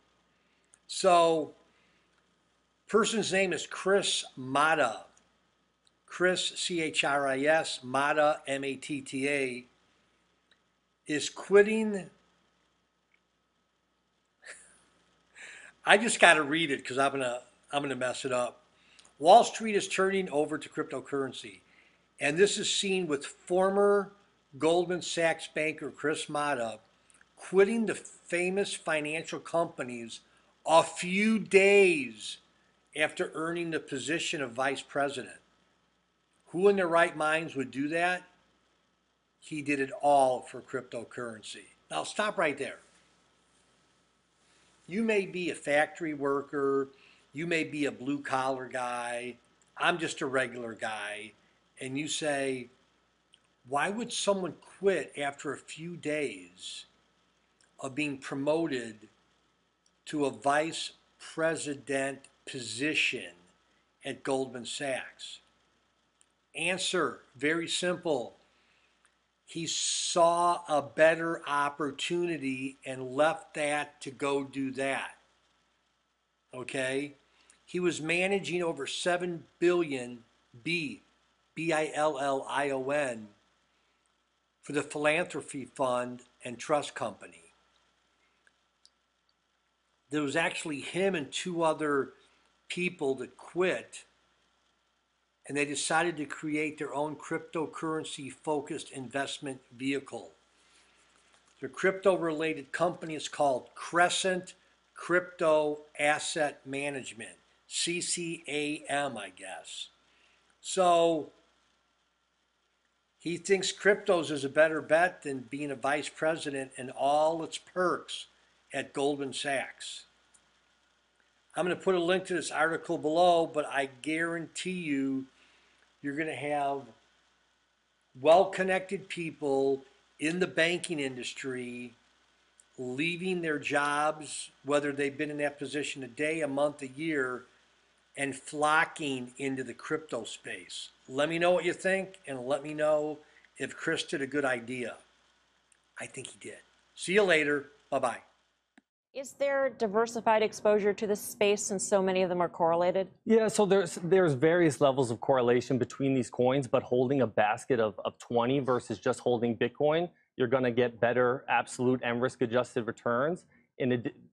Speaker 12: So person's name is Chris Matta. Chris, C-H-R-I-S, Matta, M-A-T-T-A, is quitting. I just got to read it because I'm gonna mess it up. Wall Street is turning over to cryptocurrency, and this is seen with former Goldman Sachs banker Chris Matta quitting the famous financial companies a few days after earning the position of vice president. Who in their right minds would do that? He did it all for cryptocurrency. Now stop right there. You may be a factory worker, you may be a blue collar guy, I'm just a regular guy, and you say, why would someone quit after a few days of being promoted to a vice president position at Goldman Sachs? Answer, very simple. He saw a better opportunity and left that to go do that. Okay? He was managing over $7 billion, B-I-L-L-I-O-N, for the philanthropy fund and trust company. There was actually him and 2 other people that quit, and they decided to create their own cryptocurrency-focused investment vehicle. Their crypto-related company is called Crescent Crypto Asset Management, CCAM, I guess. So he thinks cryptos is a better bet than being a vice president and all its perks at Goldman Sachs. I'm going to put a link to this article below, but I guarantee you, you're going to have well-connected people in the banking industry leaving their jobs, whether they've been in that position a day, a month, a year, and flocking into the crypto space. Let me know what you think, and let me know if Chris did a good idea. I think he did. See you later. Bye-bye.
Speaker 2: Is there diversified exposure to this space since so many of them are correlated?
Speaker 11: Yeah, so there's various levels of correlation between these coins, but holding a basket of 20 versus just holding Bitcoin, you're going to get better absolute and risk-adjusted returns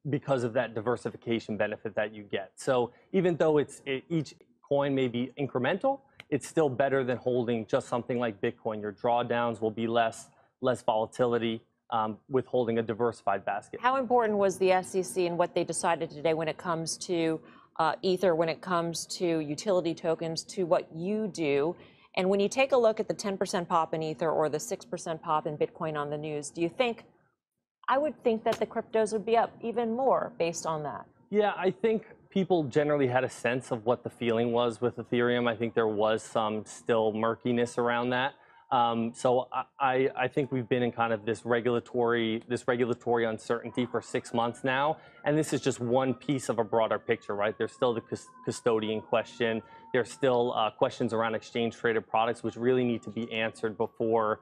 Speaker 11: because of that diversification benefit that you get. So even though each coin may be incremental, it's still better than holding just something like Bitcoin. Your drawdowns will be less volatility with holding a diversified basket.
Speaker 2: How important was the SEC and what they decided today when it comes to Ether, when it comes to utility tokens, to what you do? And when you take a look at the 10% pop in Ether or the 6% pop in Bitcoin on the news, do you think, I would think that the cryptos would be up even more based on that?
Speaker 11: Yeah, I think people generally had a sense of what the feeling was with Ethereum. I think there was some still murkiness around that. So I think we've been in kind of this regulatory uncertainty for 6 months now, and this is just one piece of a broader picture, right? There's still the custodian question. There's still questions around exchange-traded products, which really need to be answered before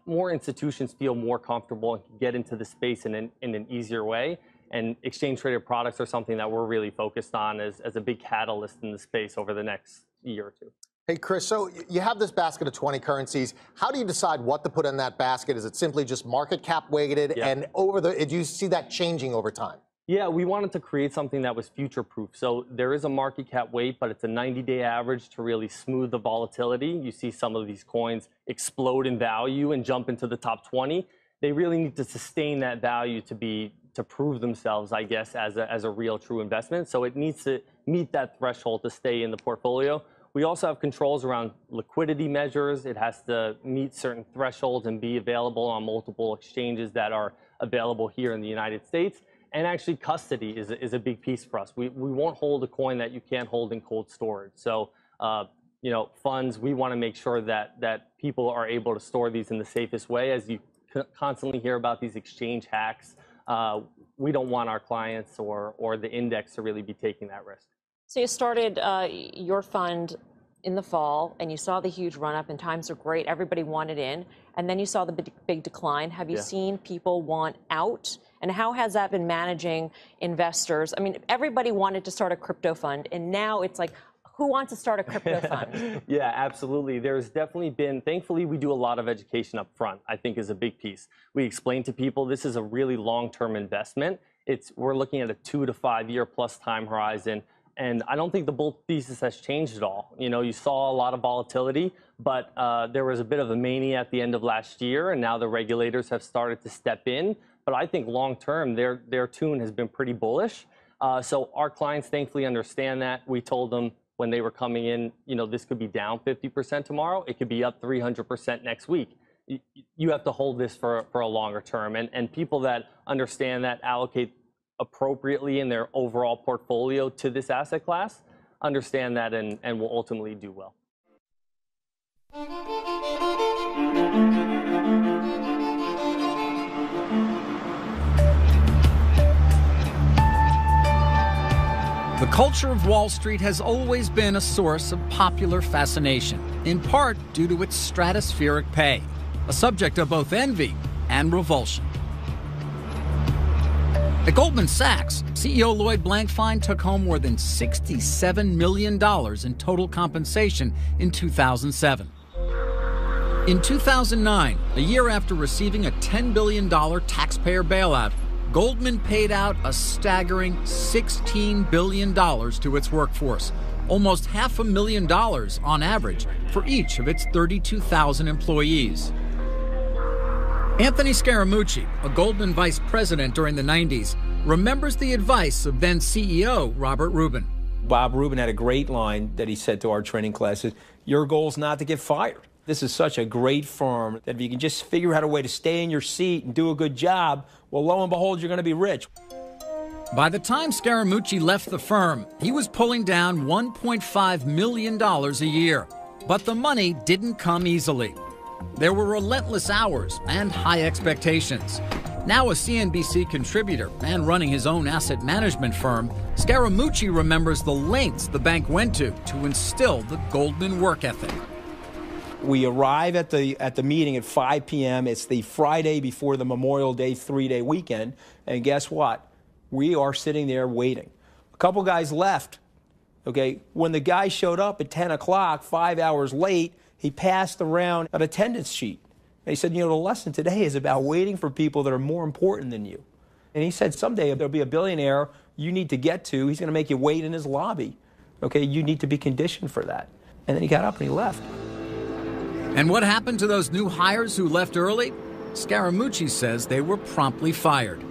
Speaker 11: more institutions feel more comfortable and can get into the space in an easier way. And exchange-traded products are something that we're really focused on as a big catalyst in the space over the next year or two.
Speaker 15: Hey, Chris, so you have this basket of 20 currencies. How do you decide what to put in that basket? Is it simply just market cap weighted? Yeah. And do you see that changing over time?
Speaker 11: Yeah, we wanted to create something that was future-proof. So there is a market cap weight, but it's a 90-day average to really smooth the volatility. You see some of these coins explode in value and jump into the top 20. They really need to sustain that value to prove themselves, I guess, as a real, true investment. So it needs to meet that threshold to stay in the portfolio. We also have controls around liquidity measures. It has to meet certain thresholds and be available on multiple exchanges that are available here in the United States. And actually, custody is a big piece for us. We won't hold a coin that you can't hold in cold storage. So, funds, we want to make sure that people are able to store these in the safest way. As you constantly hear about these exchange hacks, we don't want our clients or the index to really be taking that risk.
Speaker 2: So you started your fund in the fall, and you saw the huge run-up, and times are great. Everybody wanted in, and then you saw the big decline. Have you seen people want out? And how has that been managing investors? I mean, everybody wanted to start a crypto fund, and now it's like, who wants to start a crypto fund?
Speaker 11: Yeah, absolutely. There's definitely been, thankfully, we do a lot of education up front, I think is a big piece. We explain to people this is a really long-term investment. We're looking at a 2 to 5 year plus time horizon. And I don't think the bull thesis has changed at all. You saw a lot of volatility, but there was a bit of a mania at the end of last year, and now the regulators have started to step in. But I think long-term, their tune has been pretty bullish. So our clients thankfully understand that. We told them when they were coming in, this could be down 50% tomorrow. It could be up 300% next week. You have to hold this for a longer term. And people that understand that, allocate appropriately in their overall portfolio to this asset class, understand that and will ultimately do well.
Speaker 17: The culture of Wall Street has always been a source of popular fascination, in part due to its stratospheric pay, a subject of both envy and revulsion. At Goldman Sachs, CEO Lloyd Blankfein took home more than $67 million in total compensation in 2007. In 2009, a year after receiving a $10 billion taxpayer bailout, Goldman paid out a staggering $16 billion to its workforce, almost $500,000 on average for each of its 32,000 employees. Anthony Scaramucci, a Goldman vice president during the 90s, remembers the advice of then CEO Robert Rubin.
Speaker 18: Bob Rubin had a great line that he said to our training classes, "Your goal is not to get fired." This is such a great firm that if you can just figure out a way to stay in your seat and do a good job, well, lo and behold, you're going to be rich.
Speaker 17: By the time Scaramucci left the firm, he was pulling down $1.5 million a year. But the money didn't come easily. There were relentless hours and high expectations. Now a CNBC contributor and running his own asset management firm, Scaramucci remembers the lengths the bank went to instill the Goldman work ethic.
Speaker 18: We arrive at the meeting at 5 p.m. It's the Friday before the Memorial Day 3-day weekend. And guess what? We are sitting there waiting. A couple guys left. Okay, when the guy showed up at 10 o'clock, 5 hours late, he passed around an attendance sheet. And he said, the lesson today is about waiting for people that are more important than you. And he said, someday there'll be a billionaire you need to get to. He's going to make you wait in his lobby. Okay, you need to be conditioned for that. And then he got up and he left.
Speaker 17: And what happened to those new hires who left early? Scaramucci says they were promptly fired.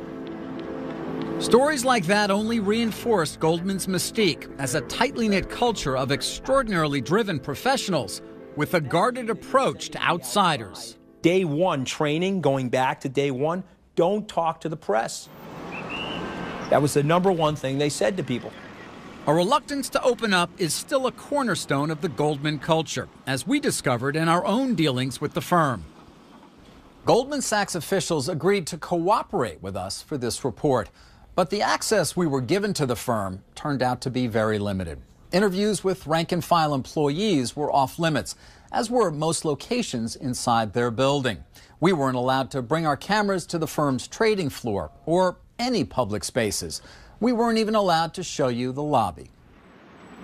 Speaker 17: Stories like that only reinforced Goldman's mystique as a tightly knit culture of extraordinarily driven professionals with a guarded approach to outsiders.
Speaker 18: Day one training, going back to day one, don't talk to the press. That was the #1 thing they said to people.
Speaker 17: A reluctance to open up is still a cornerstone of the Goldman culture, as we discovered in our own dealings with the firm. Goldman Sachs officials agreed to cooperate with us for this report, but the access we were given to the firm turned out to be very limited. Interviews with rank-and-file employees were off limits, as were most locations inside their building. We weren't allowed to bring our cameras to the firm's trading floor or any public spaces. We weren't even allowed to show you the lobby.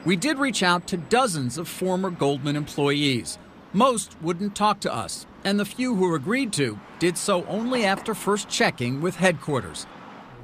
Speaker 17: We did reach out to dozens of former Goldman employees. Most wouldn't talk to us, and the few who agreed to did so only after first checking with headquarters.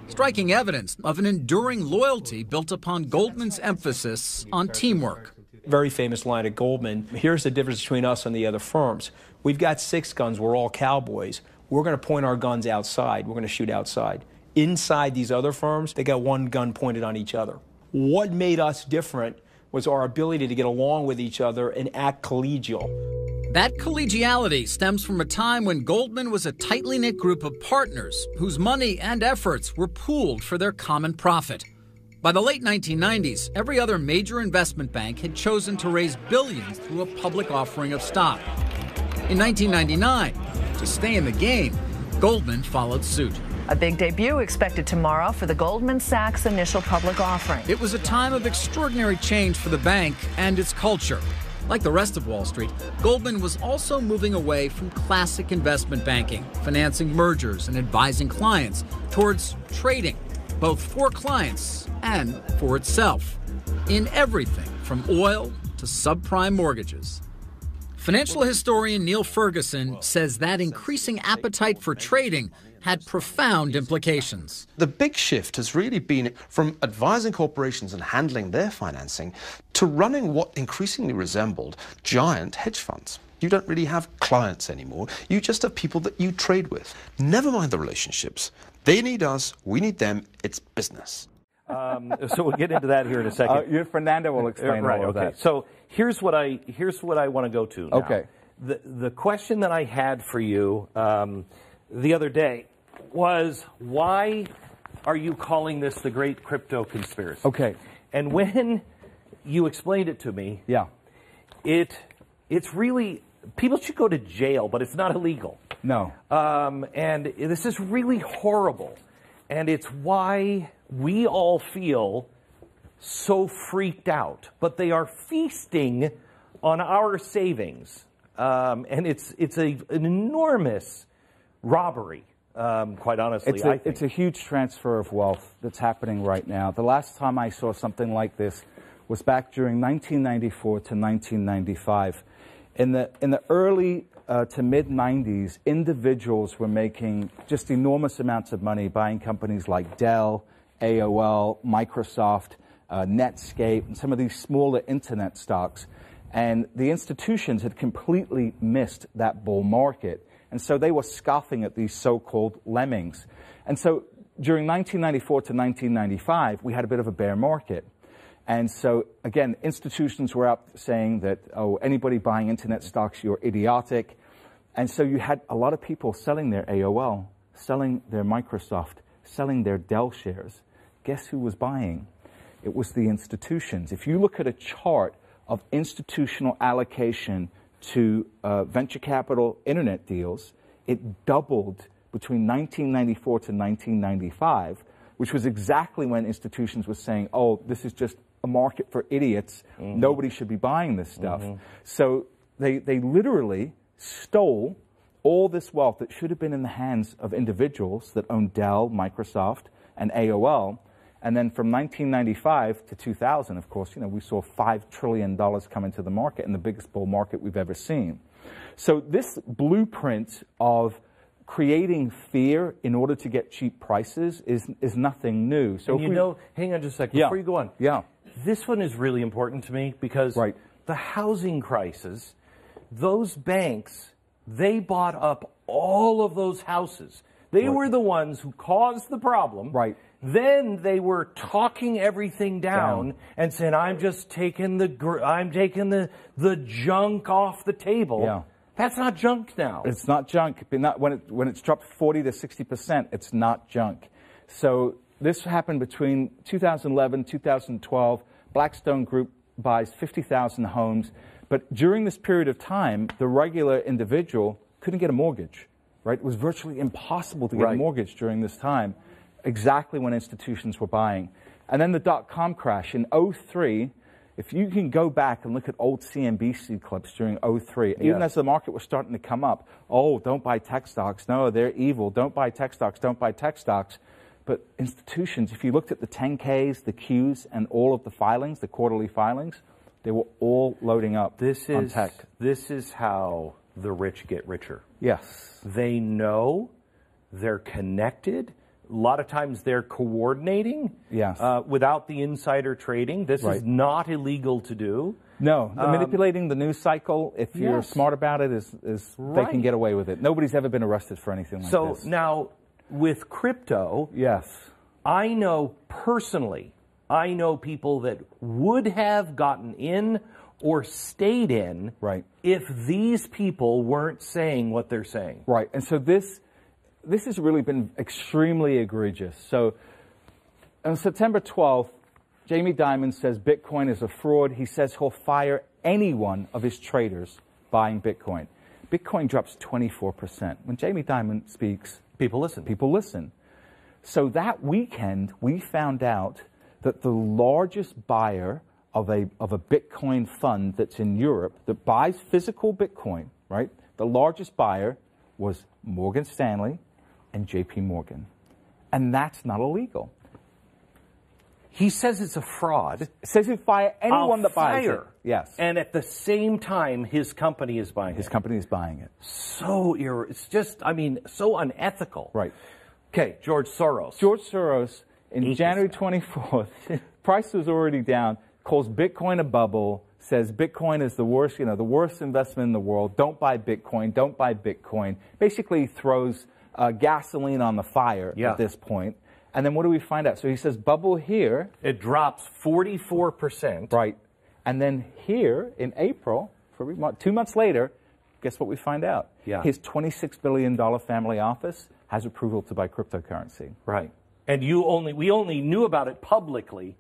Speaker 17: Striking evidence of an enduring loyalty built upon Goldman's emphasis on teamwork.
Speaker 18: Very famous line at Goldman, here's the difference between us and the other firms. We've got 6 guns, we're all cowboys. We're going to point our guns outside, we're going to shoot outside. Inside these other firms, they got 1 gun pointed on each other. What made us different was our ability to get along with each other and act collegial.
Speaker 17: That collegiality stems from a time when Goldman was a tightly knit group of partners whose money and efforts were pooled for their common profit. By the late 1990s, every other major investment bank had chosen to raise billions through a public offering of stock. In 1999, to stay in the game, Goldman followed suit.
Speaker 20: A big debut expected tomorrow for the Goldman Sachs initial public offering.
Speaker 17: It was a time of extraordinary change for the bank and its culture. Like the rest of Wall Street, Goldman was also moving away from classic investment banking, financing mergers and advising clients, towards trading, both for clients and for itself, in everything from oil to subprime mortgages. Financial historian Neil Ferguson says that increasing appetite for trading had profound implications.
Speaker 21: The big shift has really been from advising corporations and handling their financing to running what increasingly resembled giant hedge funds. You don't really have clients anymore. You just have people that you trade with. Never mind the relationships. They need us, we need them. It's business.
Speaker 22: So we'll get into that here in a second.
Speaker 23: Fernando will explain all of that.
Speaker 22: So here's what I want to go to now.
Speaker 23: Okay.
Speaker 22: The question that I had for you the other day was, why are you calling this the Great Crypto Conspiracy?
Speaker 23: Okay.
Speaker 22: And when you explained it to me, it's really, people should go to jail, but it's not illegal.
Speaker 23: No.
Speaker 22: And this is really horrible. And it's why we all feel so freaked out. But they are feasting on our savings. And it's an enormous robbery, quite honestly, I think.
Speaker 23: It's a huge transfer of wealth that's happening right now. The last time I saw something like this was back during 1994 to 1995. In the early to mid-90s, individuals were making just enormous amounts of money buying companies like Dell, AOL, Microsoft, Netscape, and some of these smaller internet stocks. And the institutions had completely missed that bull market. And so they were scoffing at these so-called lemmings. And so during 1994 to 1995, we had a bit of a bear market. And so, again, institutions were out saying that, oh, anybody buying internet stocks, you're idiotic. And so you had a lot of people selling their AOL, selling their Microsoft, selling their Dell shares. Guess who was buying? It was the institutions. If you look at a chart of institutional allocation to venture capital internet deals, it doubled between 1994 to 1995, which was exactly when institutions were saying, oh, this is just a market for idiots. Mm-hmm. Nobody should be buying this stuff. Mm-hmm. So they literally stole all this wealth that should have been in the hands of individuals that owned Dell, Microsoft, and AOL. And then from 1995 to 2000, of course, we saw $5 trillion come into the market, in the biggest bull market we've ever seen. So this blueprint of creating fear in order to get cheap prices is nothing new. So
Speaker 22: and hang on just a second before you go on.
Speaker 23: Yeah.
Speaker 22: This one is really important to me because the housing crisis, those banks, they bought up all of those houses. They were the ones who caused the problem.
Speaker 23: Right.
Speaker 22: Then they were talking everything down and saying, "I'm just taking the junk off the table."
Speaker 23: Yeah.
Speaker 22: That's not junk now.
Speaker 23: It's not junk. When it's dropped 40 to 60%, it's not junk. So this happened between 2011, 2012. Blackstone Group buys 50,000 homes. But during this period of time, the regular individual couldn't get a mortgage, right? It was virtually impossible to get a mortgage during this time, exactly when institutions were buying. And then the dot-com crash in 2003, if you can go back and look at old CNBC clips during 2003, even as the market was starting to come up, oh, don't buy tech stocks. No, they're evil. Don't buy tech stocks. Don't buy tech stocks. But institutions, if you looked at the 10Ks, the Qs, and all of the filings, the quarterly filings, they were all loading up on tech.
Speaker 22: This is how the rich get richer.
Speaker 23: Yes.
Speaker 22: They know, they're connected. A lot of times they're coordinating without the insider trading. This is not illegal to do.
Speaker 23: No, manipulating the news cycle, if you're smart about it, is they can get away with it. Nobody's ever been arrested for anything like this.
Speaker 22: So now, with crypto, I know personally, I know people that would have gotten in or stayed in if these people weren't saying what they're saying.
Speaker 23: Right, and so this has really been extremely egregious. So on September 12th, Jamie Dimon says Bitcoin is a fraud. He says he'll fire any one of his traders buying Bitcoin. Bitcoin drops 24%. When Jamie Dimon speaks,
Speaker 22: people listen.
Speaker 23: People listen. So that weekend, we found out that the largest buyer of a Bitcoin fund that's in Europe that buys physical Bitcoin, right? The largest buyer was Morgan Stanley and JP Morgan. And that's not illegal.
Speaker 22: He says it's a fraud.
Speaker 23: It says he'll fire anyone that buys it. Yes.
Speaker 22: And at the same time, his company is buying it.
Speaker 23: His company is buying it.
Speaker 22: It's just, I mean, so unethical.
Speaker 23: Right.
Speaker 22: Okay, George Soros.
Speaker 23: George Soros, in January 24th, price was already down, calls Bitcoin a bubble, says Bitcoin is the worst, the worst investment in the world. Don't buy Bitcoin. Don't buy Bitcoin. Basically throws gasoline on the fire at this point. And then what do we find out? So he says bubble here.
Speaker 22: It drops 44%.
Speaker 23: Right. And then here in April, 2 months later, guess what we find out? His $26 billion family office has approval to buy cryptocurrency.
Speaker 22: Right. And we only knew about it publicly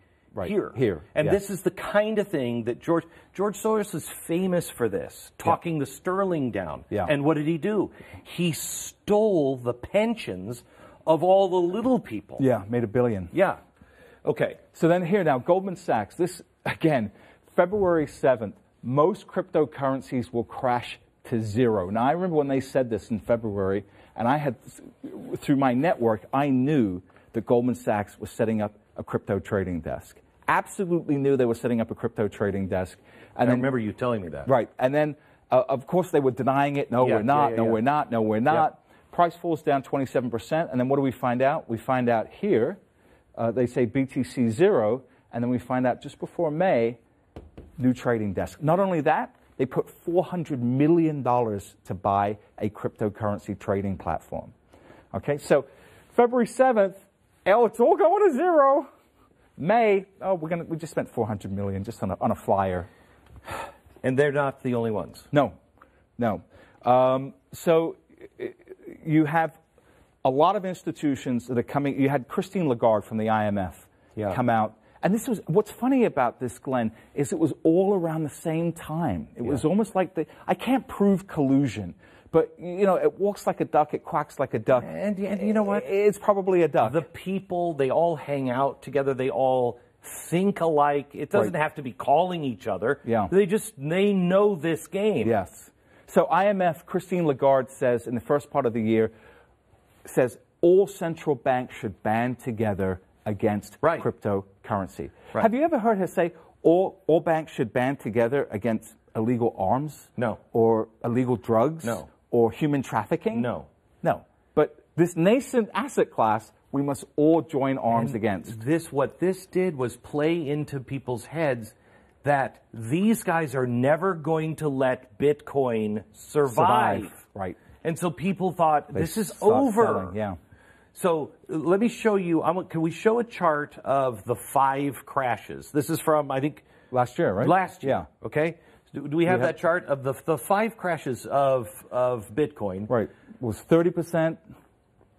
Speaker 22: here. And this is the kind of thing that George Soros is famous for this, talking the sterling down. And what did he do? He stole the pensions of all the little people.
Speaker 23: Yeah, made $1 billion.
Speaker 22: Yeah. Okay.
Speaker 23: So then here now, Goldman Sachs, this, again, February 7th, most cryptocurrencies will crash to zero. Now, I remember when they said this in February, and I had, through my network, I knew that Goldman Sachs was setting up a crypto trading desk. Absolutely knew they were setting up a crypto trading desk.
Speaker 22: And I remember you telling me that.
Speaker 23: Right. And then, of course, they were denying it. No, we're not. No, we're not. No, we're not. Price falls down 27%, and then what do we find out? We find out here, they say BTC 0, and then we find out just before May, new trading desk. Not only that, they put $400 million to buy a cryptocurrency trading platform. Okay, so February 7th, it's all going to zero. May, we just spent $400 million just on a flyer.
Speaker 22: And they're not the only ones.
Speaker 23: No. So you have a lot of institutions that are coming. You had Christine Lagarde from the IMF come out. And this was, what's funny about this, Glenn, is it was all around the same time. It was almost like I can't prove collusion, but, it walks like a duck, it quacks like a duck.
Speaker 22: And you know what?
Speaker 23: It's probably a duck.
Speaker 22: The people, they all hang out together, they all think alike. It doesn't have to be calling each other.
Speaker 23: Yeah.
Speaker 22: They know this game.
Speaker 23: Yes. So IMF, Christine Lagarde says in the first part of the year, says all central banks should band together against cryptocurrency.
Speaker 22: Right.
Speaker 23: Have you ever heard her say all banks should band together against illegal arms?
Speaker 22: No.
Speaker 23: Or illegal drugs?
Speaker 22: No.
Speaker 23: Or human trafficking?
Speaker 22: No.
Speaker 23: But this nascent asset class, we must all join arms against.
Speaker 22: What this did was play into people's heads that these guys are never going to let Bitcoin survive.
Speaker 23: Right.
Speaker 22: And so people thought,
Speaker 23: They
Speaker 22: this is
Speaker 23: start
Speaker 22: over.
Speaker 23: selling, yeah.
Speaker 22: So let me show you, can we show a chart of the 5 crashes? This is from, I think...
Speaker 23: Last year, right?
Speaker 22: Last year,
Speaker 23: Yeah.
Speaker 22: okay? Do we have that chart of the 5 crashes of Bitcoin?
Speaker 23: Right. It was 30%.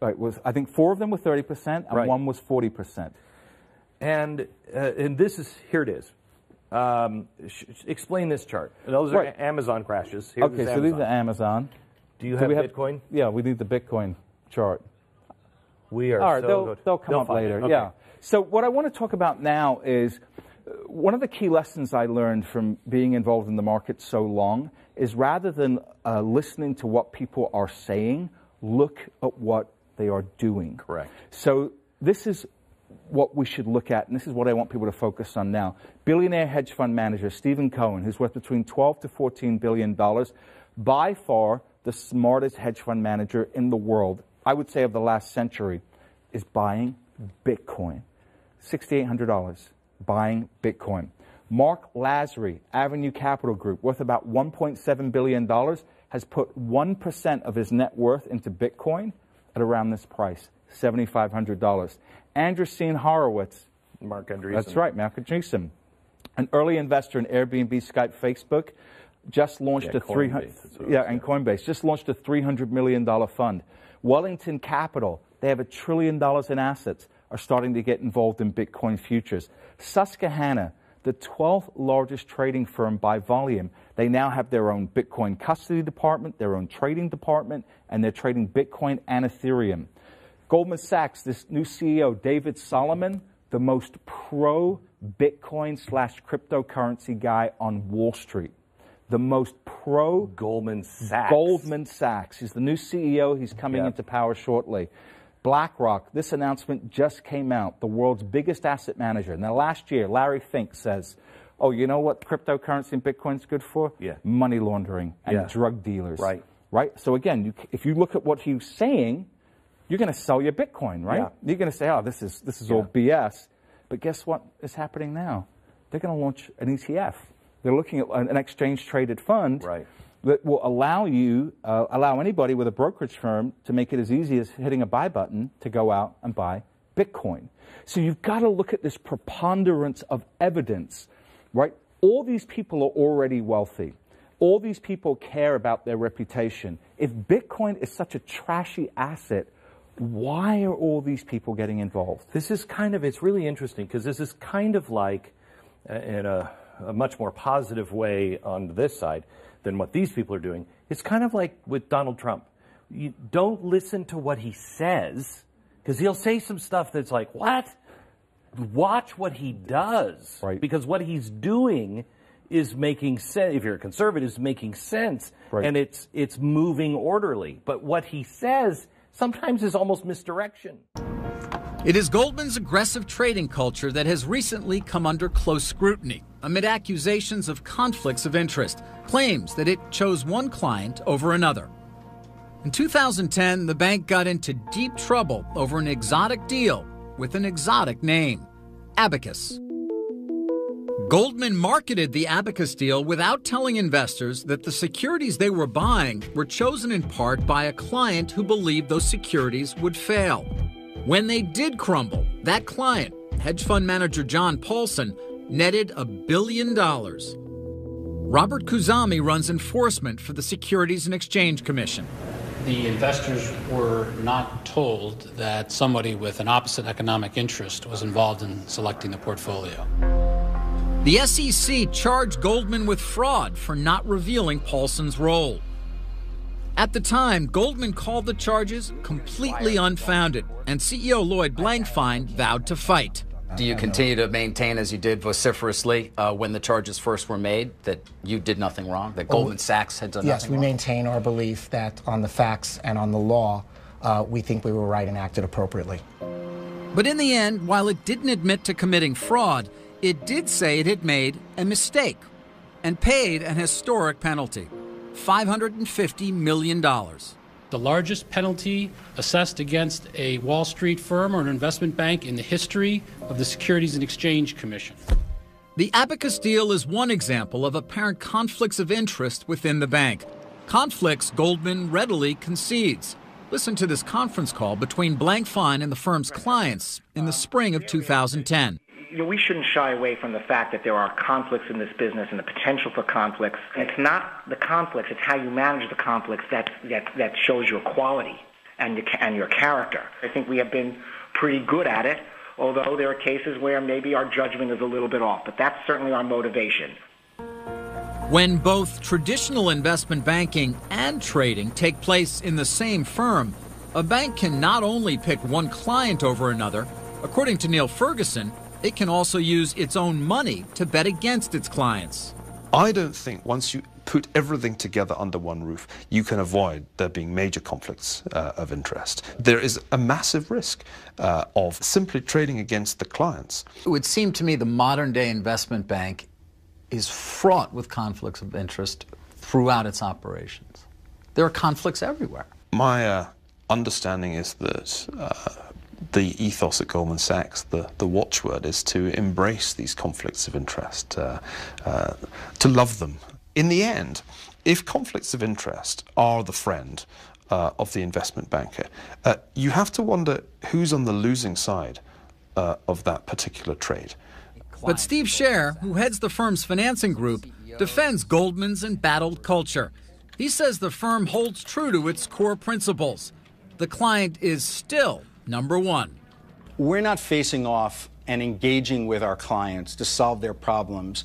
Speaker 23: Right. I think 4 of them were 30% and 1 was 40%.
Speaker 22: And this is, here it is. Explain this chart. Those are Amazon crashes. Here's
Speaker 23: Okay, so these are Amazon.
Speaker 22: Do you have Bitcoin?
Speaker 23: Yeah, we need the Bitcoin chart.
Speaker 22: We are
Speaker 23: All right,
Speaker 22: so good.
Speaker 23: they'll come up later.
Speaker 22: Okay.
Speaker 23: Yeah. So what I want to talk about now is one of the key lessons I learned from being involved in the market so long is rather than listening to what people are saying, look at what they are doing.
Speaker 22: Correct.
Speaker 23: So this is what we should look at, and this is what I want people to focus on now. Billionaire hedge fund manager Stephen Cohen, who's worth between $12 to $14 billion, by far the smartest hedge fund manager in the world, I would say of the last century, is buying Bitcoin. $6,800, buying Bitcoin. Mark Lazary, Avenue Capital Group, worth about $1.7 billion, has put 1% of his net worth into Bitcoin at around this price, $7,500. Andreessen Horowitz.
Speaker 22: Mark Andreessen.
Speaker 23: That's right, Mark Andreessen. An early investor in Airbnb, Skype, Facebook, just launched a Coinbase just launched a $300 million fund. Wellington Capital, they have $1 trillion in assets, are starting to get involved in Bitcoin futures. Susquehanna, the 12th largest trading firm by volume, they now have their own Bitcoin custody department, their own trading department, and they're trading Bitcoin and Ethereum. Goldman Sachs, this new CEO, David Solomon, the most pro-Bitcoin / cryptocurrency guy on Wall Street. The most pro
Speaker 22: Goldman Sachs.
Speaker 23: Goldman Sachs. He's the new CEO. He's coming into power shortly. BlackRock, this announcement just came out, the world's biggest asset manager. Now, last year, Larry Fink says, oh, you know what cryptocurrency and Bitcoin's good for? Money laundering and drug dealers. Right? So again, if you look at what he's saying, you're going to sell your Bitcoin, right? You're going to say, oh, this is all BS. But guess what is happening now? They're going to launch an ETF. They're looking at an exchange-traded fund that will allow anybody with a brokerage firm to make it as easy as hitting a buy button to go out and buy Bitcoin. So you've got to look at this preponderance of evidence, right? All these people are already wealthy. All these people care about their reputation. If Bitcoin is such a trashy asset, why are all these people getting involved?
Speaker 22: This is it's really interesting because this is kind of like, in a much more positive way on this side than what these people are doing. It's kind of like with Donald Trump. You don't listen to what he says because he'll say some stuff that's like, what? Watch what he does. Because what he's doing is making sense. If you're a conservative, it's making sense. And it's moving orderly. But what he says sometimes is almost misdirection.
Speaker 17: It is Goldman's aggressive trading culture that has recently come under close scrutiny amid accusations of conflicts of interest, claims that it chose one client over another. In 2010, the bank got into deep trouble over an exotic deal with an exotic name, Abacus. Goldman marketed the Abacus deal without telling investors that the securities they were buying were chosen in part by a client who believed those securities would fail. When they did crumble, that client, hedge fund manager John Paulson, netted $1 billion. Robert Kuzami runs enforcement for the Securities and Exchange Commission.
Speaker 3: The investors were not told that somebody with an opposite economic interest was involved in selecting the portfolio.
Speaker 17: The SEC charged Goldman with fraud for not revealing Paulson's role. At the time, Goldman called the charges completely unfounded, and CEO Lloyd Blankfein vowed to fight.
Speaker 6: Do you continue to maintain, as you did vociferously when the charges first were made, that you did nothing wrong, that Goldman Sachs had done nothing wrong?
Speaker 10: Yes, we maintain our belief that on the facts and on the law, we think we were right and acted appropriately.
Speaker 17: But in the end, while it didn't admit to committing fraud, it did say it had made a mistake and paid an historic penalty, $550 million.
Speaker 3: The largest penalty assessed against a Wall Street firm or an investment bank in the history of the Securities and Exchange Commission.
Speaker 17: The Abacus deal is one example of apparent conflicts of interest within the bank. Conflicts Goldman readily concedes. Listen to this conference call between Blankfein and the firm's clients in the spring of 2010.
Speaker 10: We shouldn't shy away from the fact that there are conflicts in this business and the potential for conflicts. It's not the conflicts, it's how you manage the conflicts that shows your quality and your character. I think we have been pretty good at it, although there are cases where maybe our judgment is a little bit off, but that's certainly our motivation.
Speaker 17: When both traditional investment banking and trading take place in the same firm, a bank can not only pick one client over another. According to Neil Ferguson, it can also use its own money to bet against its clients.
Speaker 21: I don't think once you put everything together under one roof, you can avoid there being major conflicts of interest. There is a massive risk of simply trading against the clients.
Speaker 6: It would seem to me the modern-day investment bank is fraught with conflicts of interest throughout its operations. There are conflicts everywhere.
Speaker 21: My understanding is that the ethos at Goldman Sachs, the watchword is to embrace these conflicts of interest, to love them. In the end, if conflicts of interest are the friend of the investment banker, you have to wonder who's on the losing side of that particular trade.
Speaker 17: But Steve Scher, who heads the firm's financing group, defends Goldman's embattled culture. He says the firm holds true to its core principles. The client is still number one.
Speaker 7: We're not facing off and engaging with our clients to solve their problems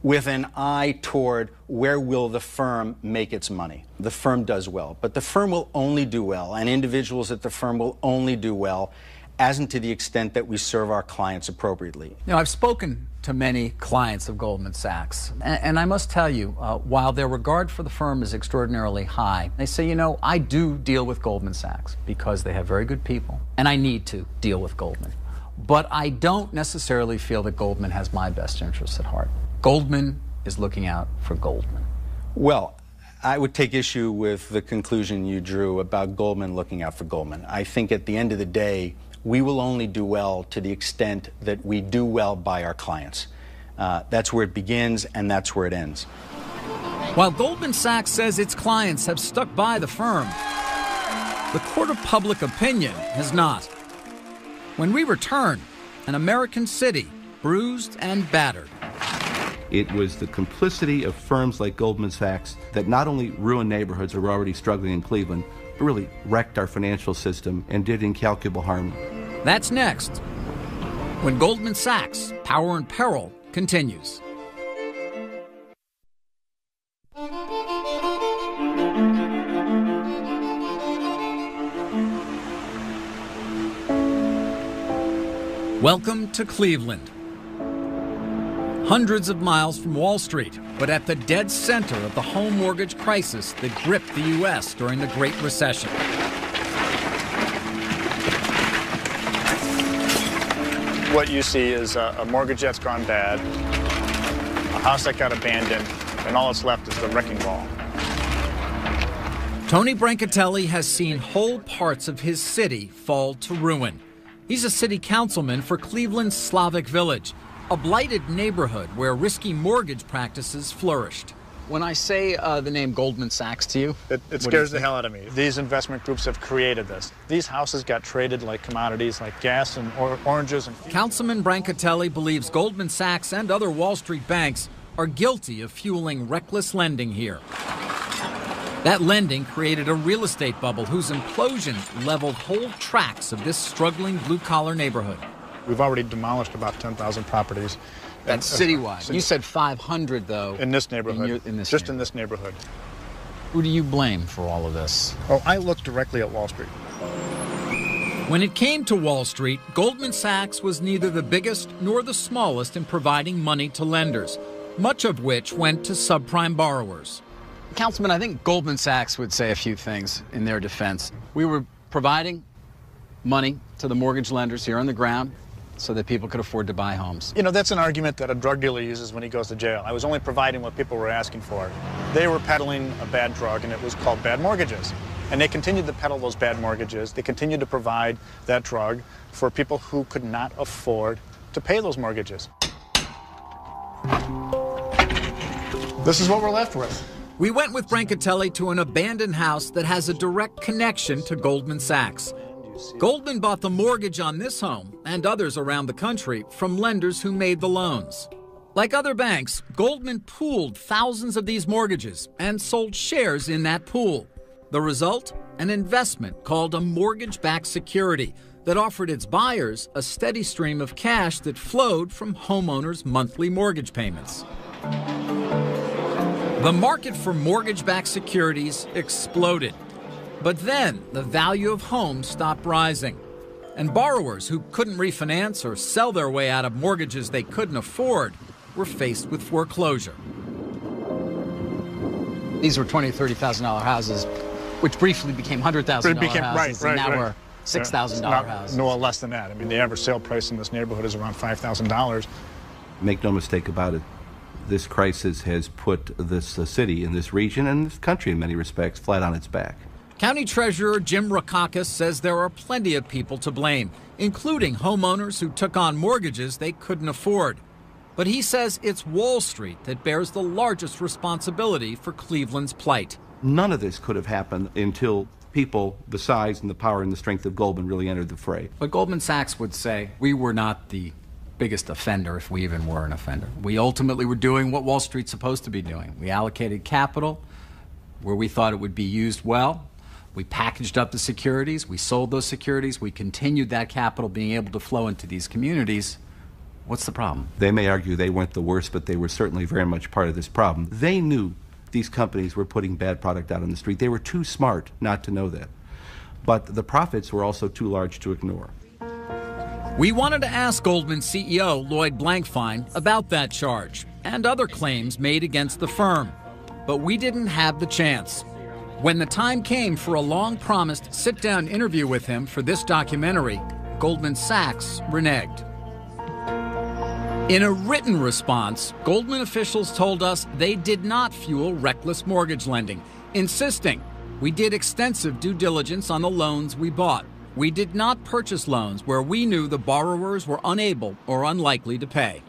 Speaker 7: with an eye toward where will the firm make its money. The firm does well, but the firm will only do well, and individuals at the firm will only do well as and to the extent that we serve our clients appropriately.
Speaker 6: I've spoken to many clients of Goldman Sachs, and I must tell you, while their regard for the firm is extraordinarily high, they say, I do deal with Goldman Sachs because they have very good people, and I need to deal with Goldman. But I don't necessarily feel that Goldman has my best interests at heart. Goldman is looking out for Goldman.
Speaker 7: Well, I would take issue with the conclusion you drew about Goldman looking out for Goldman. I think at the end of the day, we will only do well to the extent that we do well by our clients. That's where it begins and that's where it ends.
Speaker 17: While Goldman Sachs says its clients have stuck by the firm, the court of public opinion has not. When we return, an American city bruised and battered.
Speaker 13: It was the complicity of firms like Goldman Sachs that not only ruined neighborhoods that were already struggling in Cleveland, but really wrecked our financial system and did incalculable harm.
Speaker 17: That's next, when Goldman Sachs' Power and Peril continues. Welcome to Cleveland. Hundreds of miles from Wall Street, but at the dead center of the home mortgage crisis that gripped the U.S. during the Great Recession.
Speaker 19: What you see is a mortgage that's gone bad, a house that got abandoned, and all that's left is the wrecking ball.
Speaker 17: Tony Brancatelli has seen whole parts of his city fall to ruin. He's a city councilman for Cleveland's Slavic Village, a blighted neighborhood where risky mortgage practices flourished.
Speaker 6: When I say the name Goldman Sachs to you,
Speaker 19: it scares the hell out of me. These investment groups have created this. These houses got traded like commodities, like gas and oranges.
Speaker 17: Councilman Brancatelli believes Goldman Sachs and other Wall Street banks are guilty of fueling reckless lending here. That lending created a real estate bubble whose implosion leveled whole tracts of this struggling blue-collar neighborhood.
Speaker 19: We've already demolished about 10,000 properties.
Speaker 6: That's citywide. You said 500, though.
Speaker 19: In this neighborhood. In this neighborhood.
Speaker 6: Who do you blame for all of this?
Speaker 19: Oh, I look directly at Wall Street.
Speaker 17: When it came to Wall Street, Goldman Sachs was neither the biggest nor the smallest in providing money to lenders, much of which went to subprime borrowers.
Speaker 6: Councilman, I think Goldman Sachs would say a few things in their defense. We were providing money to the mortgage lenders here on the ground so that people could afford to buy homes.
Speaker 19: That's an argument that a drug dealer uses when he goes to jail. I was only providing what people were asking for. They were peddling a bad drug, and it was called bad mortgages. And they continued to peddle those bad mortgages. They continued to provide that drug for people who could not afford to pay those mortgages. This is what we're left with.
Speaker 17: We went with Brancatelli to an abandoned house that has a direct connection to Goldman Sachs. Goldman bought the mortgage on this home and others around the country from lenders who made the loans. Like other banks, Goldman pooled thousands of these mortgages and sold shares in that pool. The result? An investment called a mortgage-backed security that offered its buyers a steady stream of cash that flowed from homeowners' monthly mortgage payments. The market for mortgage-backed securities exploded. But then the value of homes stopped rising, and borrowers who couldn't refinance or sell their way out of mortgages they couldn't afford were faced with foreclosure.
Speaker 6: These were $20,000 to $30,000 houses, which briefly became $100,000 houses, and now we're $6,000 houses.
Speaker 19: No, less than that. I mean, the average sale price in this neighborhood is around $5,000.
Speaker 13: Make no mistake about it, this crisis has put this city and this region and this country in many respects flat on its back.
Speaker 17: County Treasurer Jim Rakakis says there are plenty of people to blame, including homeowners who took on mortgages they couldn't afford. But he says it's Wall Street that bears the largest responsibility for Cleveland's plight.
Speaker 13: None of this could have happened until people the size and the power and the strength of Goldman really entered the fray.
Speaker 6: But Goldman Sachs would say we were not the biggest offender, if we even were an offender. We ultimately were doing what Wall Street's supposed to be doing. We allocated capital where we thought it would be used well. We packaged up the securities. We sold those securities. We continued that capital being able to flow into these communities. What's the problem?
Speaker 13: They may argue they weren't the worst, but they were certainly very much part of this problem. They knew these companies were putting bad product out on the street. They were too smart not to know that. But the profits were also too large to ignore.
Speaker 17: We wanted to ask Goldman CEO Lloyd Blankfein about that charge and other claims made against the firm, but we didn't have the chance. When the time came for a long-promised sit-down interview with him for this documentary, Goldman Sachs reneged. In a written response, Goldman officials told us they did not fuel reckless mortgage lending, insisting we did extensive due diligence on the loans we bought. We did not purchase loans where we knew the borrowers were unable or unlikely to pay.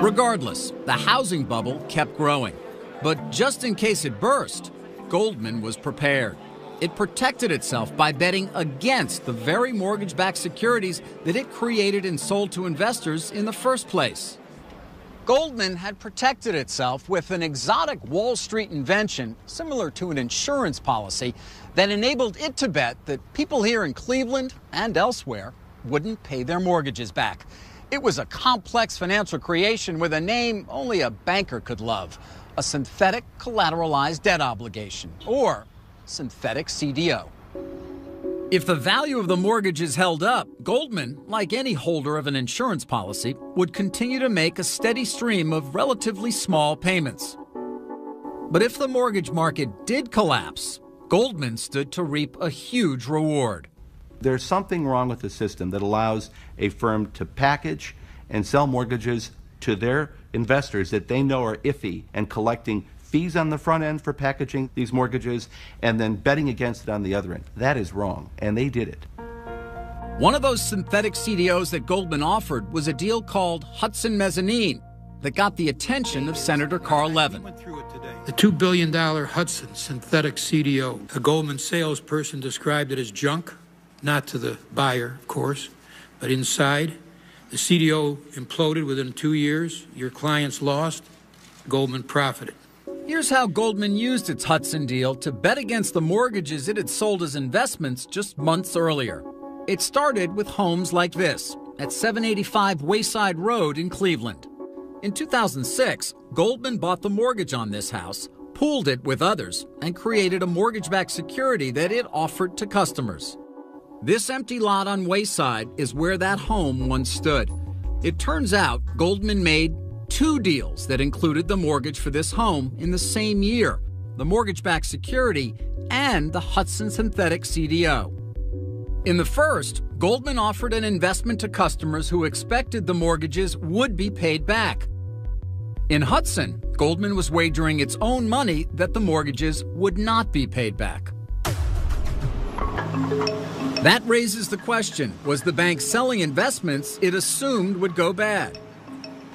Speaker 17: Regardless, the housing bubble kept growing. But just in case it burst, Goldman was prepared. It protected itself by betting against the very mortgage-backed securities that it created and sold to investors in the first place. Goldman had protected itself with an exotic Wall Street invention similar to an insurance policy that enabled it to bet that people here in Cleveland and elsewhere wouldn't pay their mortgages back. It was a complex financial creation with a name only a banker could love: a synthetic collateralized debt obligation, or synthetic CDO. If the value of the mortgages held up, Goldman, like any holder of an insurance policy, would continue to make a steady stream of relatively small payments. But if the mortgage market did collapse, Goldman stood to reap a huge reward.
Speaker 13: There's something wrong with the system that allows a firm to package and sell mortgages to their investors that they know are iffy and collecting fees on the front end for packaging these mortgages and then betting against it on the other end. That is wrong, and they did it.
Speaker 17: One of those synthetic CDOs that Goldman offered was a deal called Hudson Mezzanine that got the attention of Senator Carl Levin.
Speaker 5: The $2 billion Hudson synthetic CDO, a Goldman salesperson described it as junk, not to the buyer, of course, but inside. The CDO imploded within 2 years. Your clients lost. Goldman profited.
Speaker 17: Here's how Goldman used its Hudson deal to bet against the mortgages it had sold as investments just months earlier. It started with homes like this at 785 Wayside Road in Cleveland. In 2006, Goldman bought the mortgage on this house, pooled it with others, and created a mortgage-backed security that it offered to customers. This empty lot on Wayside is where that home once stood. It turns out Goldman made 2 deals that included the mortgage for this home in the same year, the mortgage-backed security and the Hudson synthetic CDO. In the first, Goldman offered an investment to customers who expected the mortgages would be paid back. In Hudson, Goldman was wagering its own money that the mortgages would not be paid back. That raises the question, was the bank selling investments it assumed would go bad?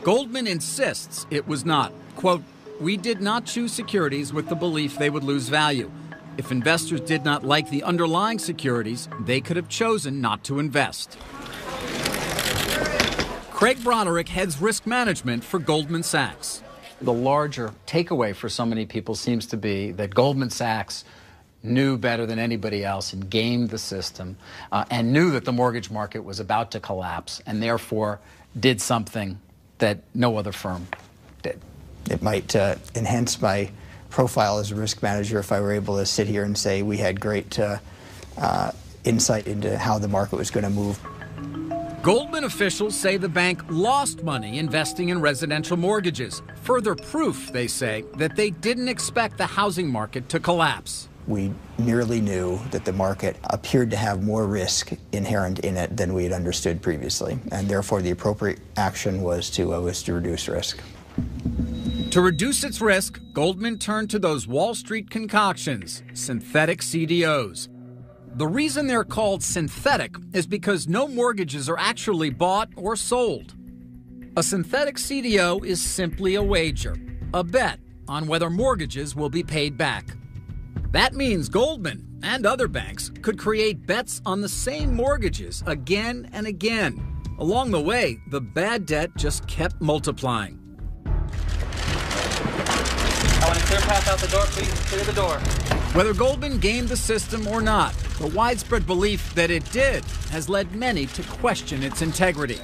Speaker 17: Goldman insists it was not. Quote, "We did not choose securities with the belief they would lose value. If investors did not like the underlying securities, they could have chosen not to invest." Craig Broderick heads risk management for Goldman Sachs.
Speaker 6: The larger takeaway for so many people seems to be that Goldman Sachs knew better than anybody else and gamed the system and knew that the mortgage market was about to collapse and therefore did something that no other firm did.
Speaker 8: It might enhance my profile as a risk manager if I were able to sit here and say we had great insight into how the market was going to move.
Speaker 17: Goldman officials say the bank lost money investing in residential mortgages. Further proof, they say, that they didn't expect the housing market to collapse.
Speaker 8: We merely knew that the market appeared to have more risk inherent in it than we had understood previously, and therefore the appropriate action was to reduce risk.
Speaker 17: To reduce its risk, Goldman turned to those Wall Street concoctions, synthetic CDOs. The reason they're called synthetic is because no mortgages are actually bought or sold. A synthetic CDO is simply a wager, a bet on whether mortgages will be paid back. That means Goldman and other banks could create bets on the same mortgages again and again. Along the way, the bad debt just kept multiplying.
Speaker 14: I want a clear path out the door, please. Clear the door.
Speaker 17: Whether Goldman gamed the system or not, the widespread belief that it did has led many to question its integrity.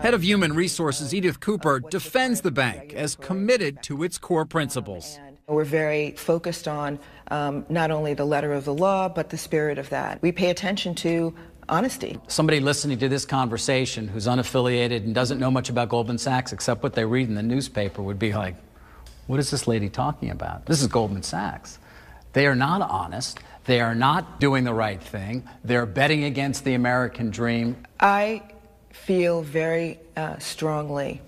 Speaker 17: Head of Human Resources Edith Cooper defends the bank as committed to its core principles.
Speaker 16: We're very focused on not only the letter of the law, but the spirit of that. We pay attention to honesty.
Speaker 6: Somebody listening to this conversation who's unaffiliated and doesn't know much about Goldman Sachs except what they read in the newspaper would be like, what is this lady talking about? This is Goldman Sachs. They are not honest. They are not doing the right thing. They're betting against the American dream.
Speaker 16: I feel very strongly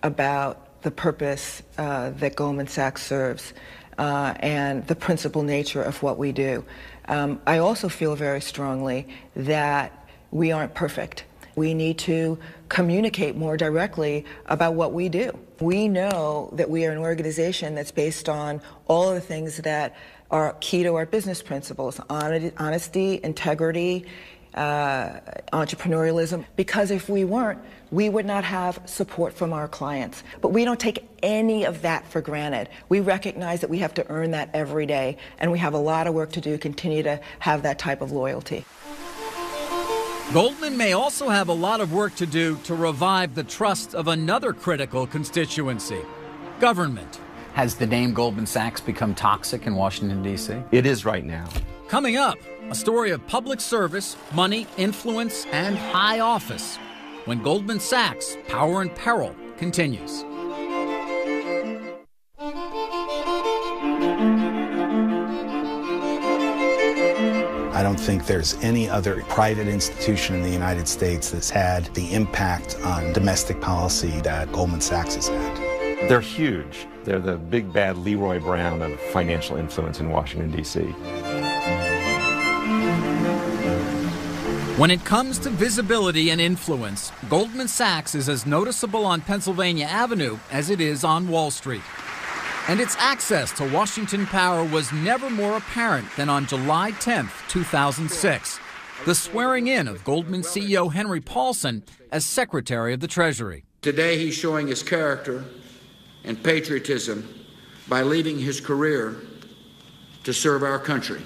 Speaker 16: about the purpose that Goldman Sachs serves and the principal nature of what we do. I also feel very strongly that we aren't perfect. We need to communicate more directly about what we do. We know that we are an organization that's based on all of the things that are key to our business principles: honesty, integrity, entrepreneurialism, because if we weren't, we would not have support from our clients. But we don't take any of that for granted. We recognize that we have to earn that every day, and we have a lot of work to do to continue to have that type of loyalty.
Speaker 17: Goldman may also have a lot of work to do to revive the trust of another critical constituency: government.
Speaker 6: Has the name Goldman Sachs become toxic in Washington, D.C.?
Speaker 24: It is right now.
Speaker 17: Coming up, a story of public service, money, influence, and high office when Goldman Sachs' Power and Peril continues.
Speaker 25: I don't think there's any other private institution in the United States that's had the impact on domestic policy that Goldman Sachs has had.
Speaker 24: They're huge. They're the big bad Leroy Brown of financial influence in Washington, D.C.
Speaker 17: When it comes to visibility and influence, Goldman Sachs is as noticeable on Pennsylvania Avenue as it is on Wall Street. And its access to Washington power was never more apparent than on July 10, 2006, the swearing in of Goldman CEO Henry Paulson as Secretary of the Treasury.
Speaker 26: Today he's showing his character and patriotism by leaving his career to serve our country.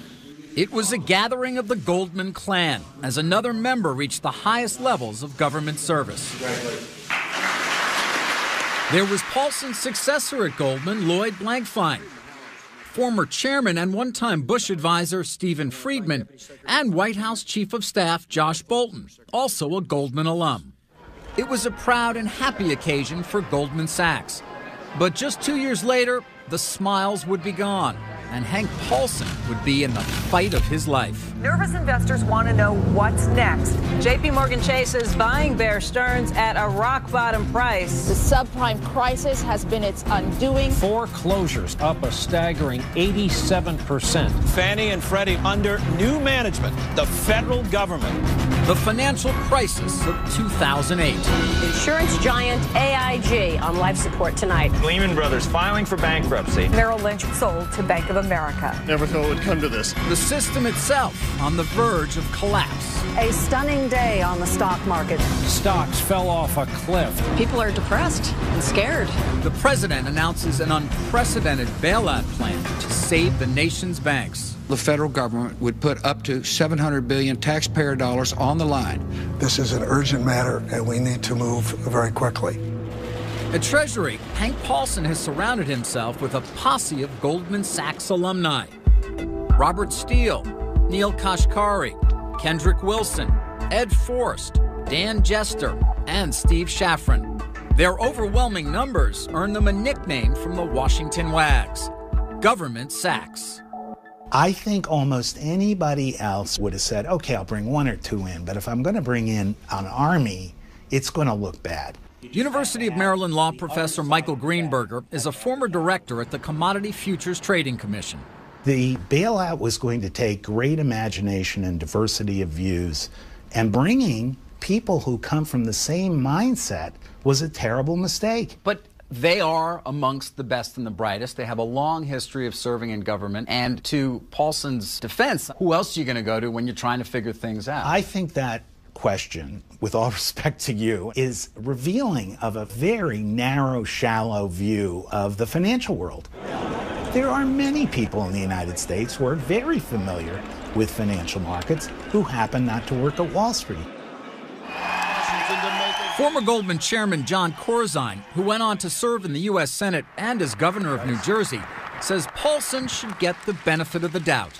Speaker 17: It was a gathering of the Goldman clan as another member reached the highest levels of government service. There was Paulson's successor at Goldman, Lloyd Blankfein, former chairman and one-time Bush advisor Stephen Friedman, and White House Chief of Staff Josh Bolten, also a Goldman alum. It was a proud and happy occasion for Goldman Sachs. But just 2 years later, the smiles would be gone, and Hank Paulson would be in the fight of his life.
Speaker 20: Nervous investors want to know what's next.
Speaker 27: JP Morgan Chase is buying Bear Stearns at a rock-bottom price.
Speaker 28: The subprime crisis has been its undoing.
Speaker 29: Foreclosures up a staggering 87%.
Speaker 30: Fannie and Freddie under new management, the federal government.
Speaker 17: The financial crisis of 2008.
Speaker 27: Insurance giant AIG on life support tonight.
Speaker 1: Lehman Brothers filing for bankruptcy.
Speaker 27: Merrill Lynch sold to Bank of America.
Speaker 1: Never thought it would come to this.
Speaker 17: The system itself on the verge of collapse.
Speaker 27: A stunning day on the stock market.
Speaker 29: Stocks fell off a cliff.
Speaker 27: People are depressed and scared.
Speaker 17: The president announces an unprecedented bailout plan to save the nation's banks.
Speaker 2: The federal government would put up to $700 billion taxpayer dollars on the line.
Speaker 4: This is an urgent matter, and we need to move very quickly.
Speaker 17: At Treasury, Hank Paulson has surrounded himself with a posse of Goldman Sachs alumni. Robert Steele, Neil Kashkari, Kendrick Wilson, Ed Forst, Dan Jester, and Steve Shafran. Their overwhelming numbers earn them a nickname from the Washington Wags, Government Sachs.
Speaker 25: I think almost anybody else would have said, okay, I'll bring one or two in, but if I'm going to bring in an army, it's going to look bad.
Speaker 17: University of Maryland law professor Michael Greenberger is a former director at the Commodity Futures Trading Commission.
Speaker 25: The bailout was going to take great imagination and diversity of views, and bringing people who come from the same mindset was a terrible mistake.
Speaker 6: But they are amongst the best and the brightest. They have a long history of serving in government. And to Paulson's defense, who else are you going to go to when you're trying to figure things out?
Speaker 25: I think that question, with all respect to you, is revealing of a very narrow, shallow view of the financial world. There are many people in the United States who are very familiar with financial markets who happen not to work at Wall Street.
Speaker 17: Former Goldman chairman John Corzine, who went on to serve in the U.S. Senate and as governor of New Jersey, says Paulson should get the benefit of the doubt.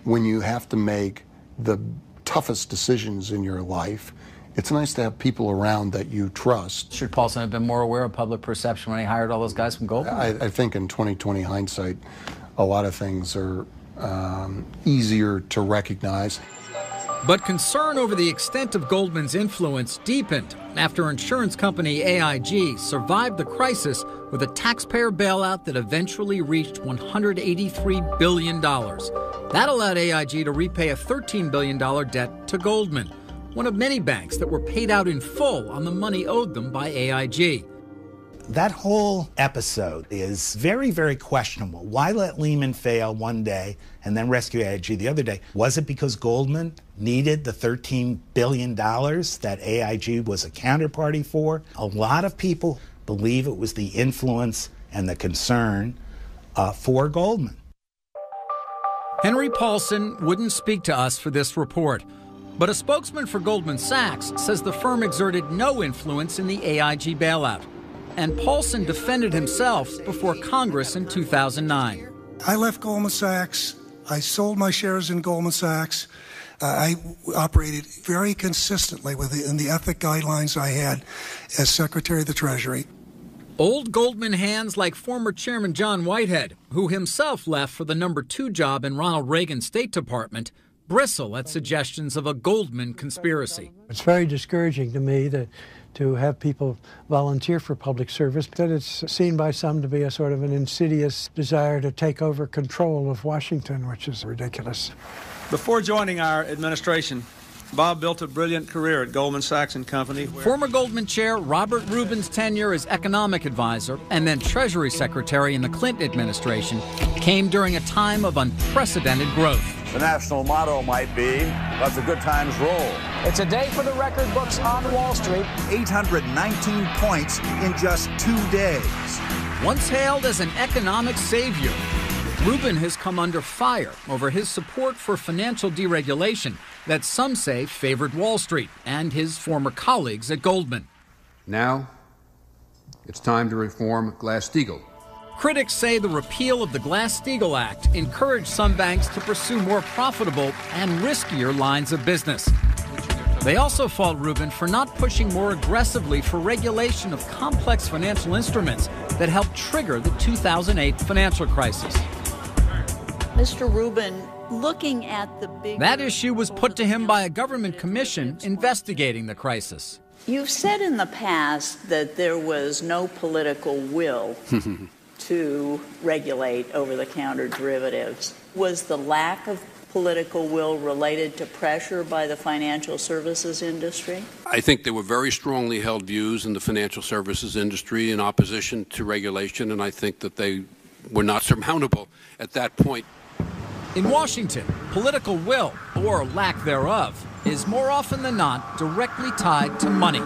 Speaker 9: When you have to make the toughest decisions in your life, it's nice to have people around that you trust.
Speaker 6: Should Paulson have been more aware of public perception when he hired all those guys from Goldman?
Speaker 9: I think in 2020 hindsight, a lot of things are easier to recognize.
Speaker 17: But concern over the extent of Goldman's influence deepened after insurance company AIG survived the crisis with a taxpayer bailout that eventually reached $183 billion. That allowed AIG to repay a $13 billion debt to Goldman, one of many banks that were paid out in full on the money owed them by AIG.
Speaker 25: That whole episode is very, very questionable. Why let Lehman fail one day and then rescue AIG the other day? Was it because Goldman needed the $13 billion that AIG was a counterparty for? A lot of people believe it was the influence and the concern for Goldman.
Speaker 17: Henry Paulson wouldn't speak to us for this report, but a spokesman for Goldman Sachs says the firm exerted no influence in the AIG bailout. And Paulson defended himself before Congress in 2009.
Speaker 4: I left Goldman Sachs. I sold my shares in Goldman Sachs. I operated very consistently within the ethic guidelines I had as Secretary of the Treasury.
Speaker 17: Old Goldman hands like former Chairman John Whitehead, who himself left for the #2 job in Ronald Reagan's State Department, bristle at suggestions of a Goldman conspiracy.
Speaker 11: It's very discouraging to me to have people volunteer for public service, that it's seen by some to be a sort of an insidious desire to take over control of Washington, which is ridiculous.
Speaker 12: Before joining our administration, Bob built a brilliant career at Goldman Sachs & Company.
Speaker 17: Former Goldman chair Robert Rubin's tenure as economic advisor and then Treasury Secretary in the Clinton administration came during a time of unprecedented growth.
Speaker 15: The national motto might be, let the good times roll.
Speaker 29: It's a day for the record books on Wall Street.
Speaker 18: 819 points in just 2 days.
Speaker 17: Once hailed as an economic savior, Rubin has come under fire over his support for financial deregulation that some say favored Wall Street and his former colleagues at Goldman.
Speaker 23: Now, it's time to reform Glass-Steagall.
Speaker 17: Critics say the repeal of the Glass-Steagall Act encouraged some banks to pursue more profitable and riskier lines of business. They also fault Rubin for not pushing more aggressively for regulation of complex financial instruments that helped trigger the 2008 financial crisis.
Speaker 30: Mr. Rubin, looking at the big...
Speaker 17: That issue was put to him by a government commission investigating the crisis.
Speaker 30: You've said in the past that there was no political will to regulate over-the-counter derivatives. Was the lack of political will related to pressure by the financial services industry?
Speaker 23: I think there were very strongly held views in the financial services industry in opposition to regulation, and I think that they were not surmountable at that point.
Speaker 17: In Washington, political will, or lack thereof, is more often than not directly tied to money.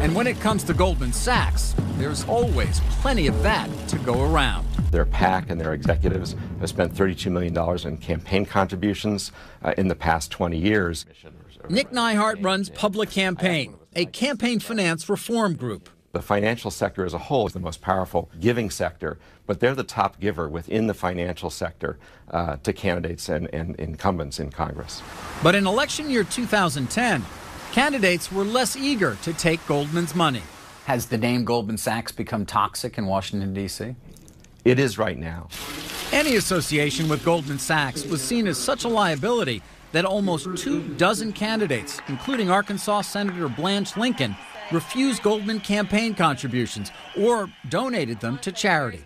Speaker 17: And when it comes to Goldman Sachs, there's always plenty of that to go around.
Speaker 24: Their PAC and their executives have spent $32 million in campaign contributions in the past 20 years.
Speaker 17: Nick Neihart runs Public Campaign, a campaign finance reform group.
Speaker 24: The financial sector as a whole is the most powerful giving sector, but they're the top giver within the financial sector to candidates and incumbents in Congress.
Speaker 17: But in election year 2010, candidates were less eager to take Goldman's money.
Speaker 6: Has the name Goldman Sachs become toxic in Washington, D.C.?
Speaker 24: It is right now.
Speaker 17: Any association with Goldman Sachs was seen as such a liability that almost 24 candidates, including Arkansas Senator Blanche Lincoln, refused Goldman campaign contributions or donated them to charity.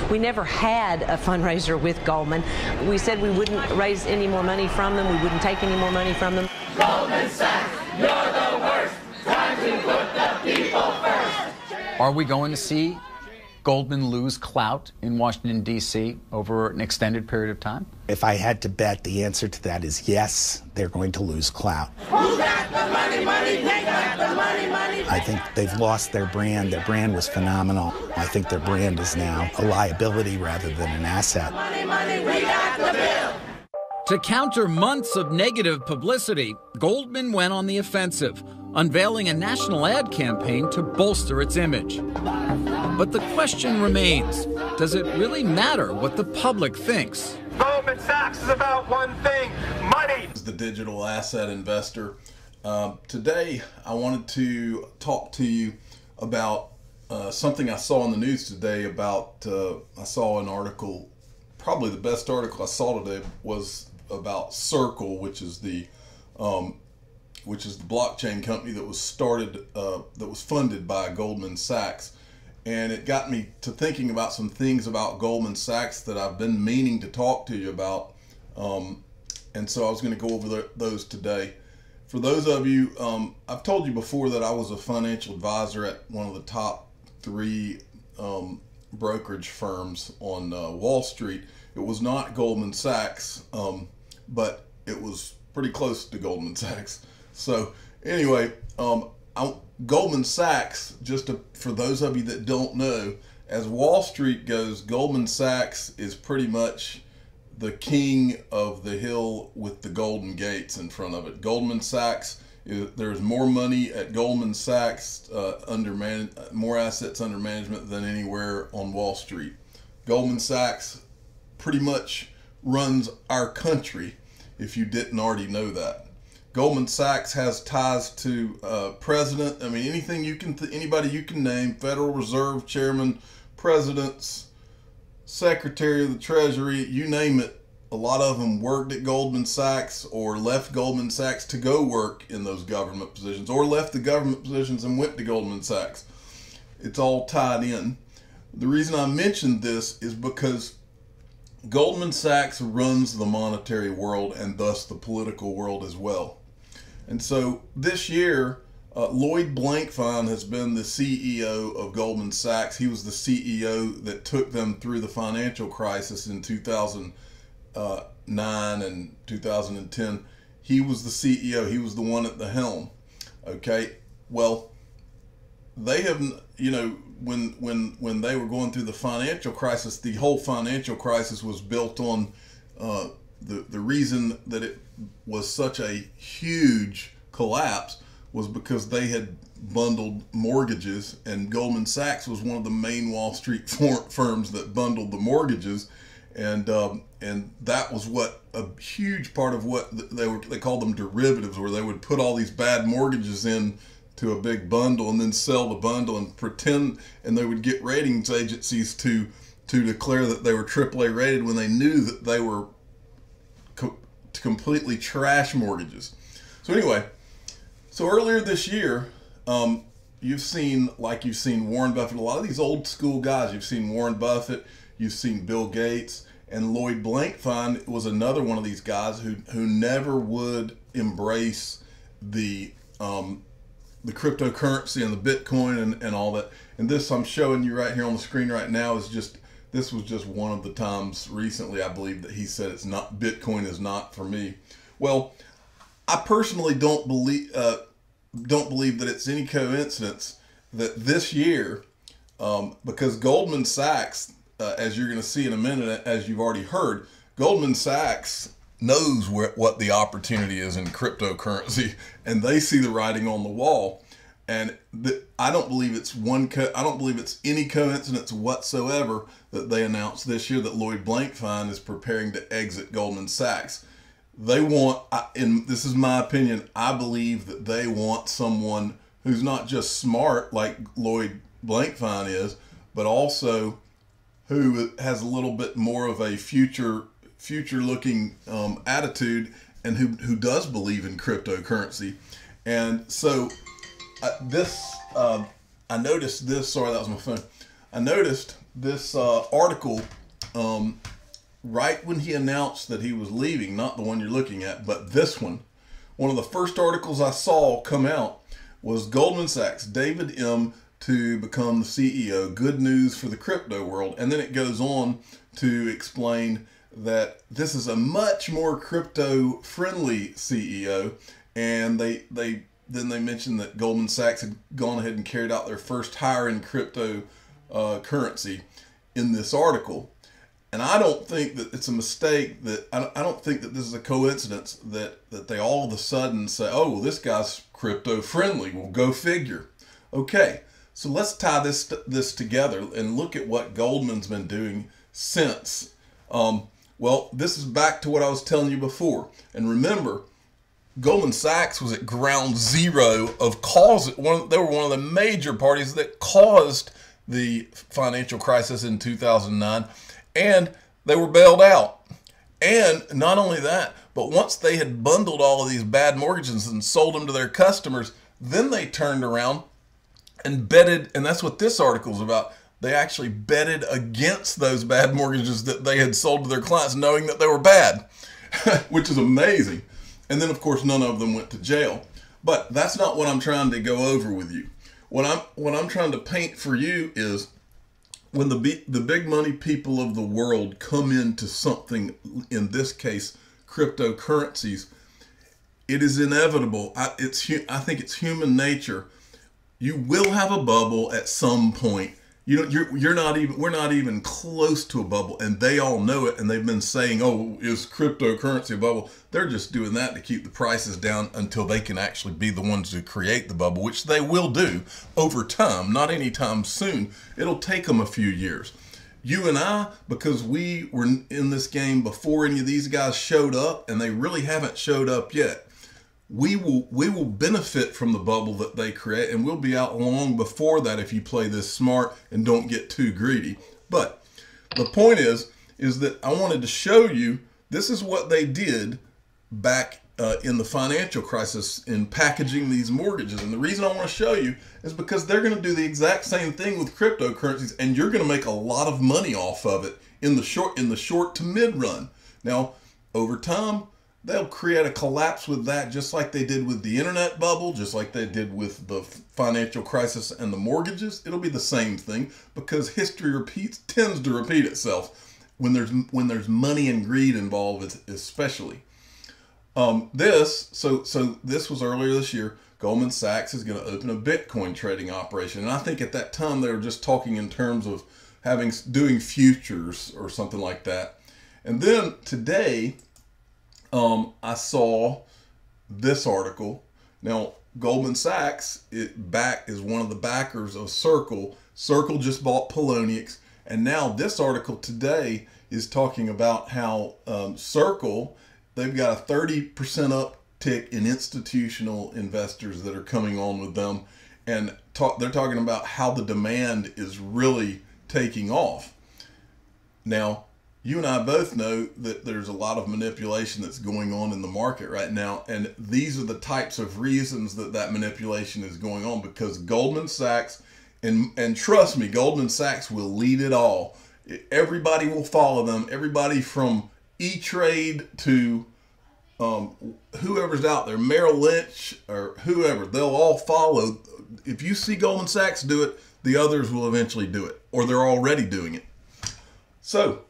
Speaker 28: We never had a fundraiser with Goldman. We said we wouldn't raise any more money from them. We wouldn't take any more money from them.
Speaker 3: Goldman Sachs, you're the worst. Time to put the people first.
Speaker 6: Are we going to see Goldman lose clout in Washington, D.C. over an extended period of time?
Speaker 25: If I had to bet, the answer to that is yes, they're going to lose clout.
Speaker 3: Who got the money, money? They got the money, money.
Speaker 25: I think they've lost their brand. Their brand was phenomenal. I think their brand is now a liability rather than an asset.
Speaker 3: Money, money, we got the bill.
Speaker 17: To counter months of negative publicity, Goldman went on the offensive, unveiling a national ad campaign to bolster its image. But the question remains, does it really matter what the public thinks?
Speaker 3: Goldman Sachs is about one thing, money.
Speaker 5: As the digital asset investor, today I wanted to talk to you about something I saw in the news today about, I saw an article, probably the best article I saw today was about Circle, which is the blockchain company that was started, that was funded by Goldman Sachs. And it got me to thinking about some things about Goldman Sachs that I've been meaning to talk to you about. And so I was going to go over those today. For those of you, I've told you before that I was a financial advisor at one of the top 3 brokerage firms on Wall Street. It was not Goldman Sachs, but it was pretty close to Goldman Sachs. So anyway, Goldman Sachs, for those of you that don't know, as Wall Street goes, Goldman Sachs is pretty much the king of the hill with the golden gates in front of it. Goldman Sachs, there's more money at Goldman Sachs, more assets under management than anywhere on Wall Street. Goldman Sachs pretty much runs our country, if you didn't already know that. Goldman Sachs has ties to president. I mean, anybody you can name, Federal Reserve Chairman, presidents, Secretary of the Treasury, you name it. A lot of them worked at Goldman Sachs or left Goldman Sachs to go work in those government positions, or left the government positions and went to Goldman Sachs. It's all tied in. The reason I mentioned this is because Goldman Sachs runs the monetary world and thus the political world as well. And so this year, Lloyd Blankfein has been the CEO of Goldman Sachs. He was the CEO that took them through the financial crisis in 2009 and 2010. He was the CEO. He was the one at the helm. Okay. Well, they have, when they were going through the financial crisis, the whole financial crisis was built on the reason that it was such a huge collapse was because they had bundled mortgages, and Goldman Sachs was one of the main Wall Street firms that bundled the mortgages, and that was what a huge part of what they called them derivatives, where they would put all these bad mortgages in to a big bundle and then sell the bundle and pretend, and they would get ratings agencies to declare that they were AAA rated when they knew that they were completely trash mortgages. So anyway, so earlier this year, you've seen Warren Buffett, a lot of these old school guys. You've seen Warren Buffett, you've seen Bill Gates, And Lloyd Blankfein was another one of these guys who never would embrace the cryptocurrency and the Bitcoin and all that. And this I'm showing you right here on the screen right now this was just one of the times recently, I believe, that he said Bitcoin is not for me. Well, I personally don't believe that it's any coincidence that this year, because Goldman Sachs, as you're going to see in a minute, as you've already heard, Goldman Sachs knows what the opportunity is in cryptocurrency, and they see the writing on the wall. And I don't believe it's any coincidence whatsoever that they announced this year that Lloyd Blankfein is preparing to exit Goldman Sachs. They want, and this is my opinion, I believe that they want someone who's not just smart like Lloyd Blankfein is, but also who has a little bit more of a future-looking attitude, and who does believe in cryptocurrency. And so I noticed this. Sorry, that was my phone. I noticed this article right when he announced that he was leaving. Not the one you're looking at, but this one. One of the first articles I saw come out was Goldman Sachs, David M. to become the CEO. Good news for the crypto world. And then it goes on to explain that this is a much more crypto-friendly CEO, and then they mentioned that Goldman Sachs had gone ahead and carried out their first hire in crypto currency in this article. And I don't think that it's a mistake, I don't think that this is a coincidence that they all of a sudden say, oh, well, this guy's crypto friendly. Well, go figure. Okay, so let's tie this together and look at what Goldman's been doing since. Well, this is back to what I was telling you before. And remember, Goldman Sachs was at ground zero of they were one of the major parties that caused the financial crisis in 2009, and they were bailed out. And not only that, but once they had bundled all of these bad mortgages and sold them to their customers, then they turned around and betted, and that's what this article is about. They actually betted against those bad mortgages that they had sold to their clients, knowing that they were bad, which is amazing. And then, of course, none of them went to jail. But that's not what I'm trying to go over with you. What I'm trying to paint for you is when the big money people of the world come into something, in this case, cryptocurrencies, it is inevitable. I think it's human nature. You will have a bubble at some point. We're not even close to a bubble, and they all know it, and they've been saying, oh, is cryptocurrency a bubble? They're just doing that to keep the prices down until they can actually be the ones who create the bubble, which they will do over time, not anytime soon. It'll take them a few years. You and I, because we were in this game before any of these guys showed up, and they really haven't showed up yet, we will benefit from the bubble that they create, and we'll be out long before that if you play this smart and don't get too greedy. But the point is that I wanted to show you this is what they did back in the financial crisis in packaging these mortgages. And the reason I want to show you is because they're going to do the exact same thing with cryptocurrencies, and you're going to make a lot of money off of it in the short to mid run. Now, over time, they'll create a collapse with that, just like they did with the internet bubble, just like they did with the financial crisis and the mortgages. It'll be the same thing, because history tends to repeat itself when there's money and greed involved, especially. This was earlier this year. Goldman Sachs is going to open a Bitcoin trading operation, and I think at that time they were just talking in terms of doing futures or something like that. And then today, I saw this article. Now, Goldman Sachs is one of the backers of Circle. Circle just bought Poloniex, and now this article today is talking about how Circle, they've got a 30% uptick in institutional investors that are coming on with them, and they're talking about how the demand is really taking off. Now, you and I both know that there's a lot of manipulation that's going on in the market right now, and these are the types of reasons that manipulation is going on, because Goldman Sachs, and trust me, Goldman Sachs will lead it all. Everybody will follow them. Everybody from E-Trade to whoever's out there, Merrill Lynch or whoever, they'll all follow. If you see Goldman Sachs do it, the others will eventually do it, or they're already doing it. So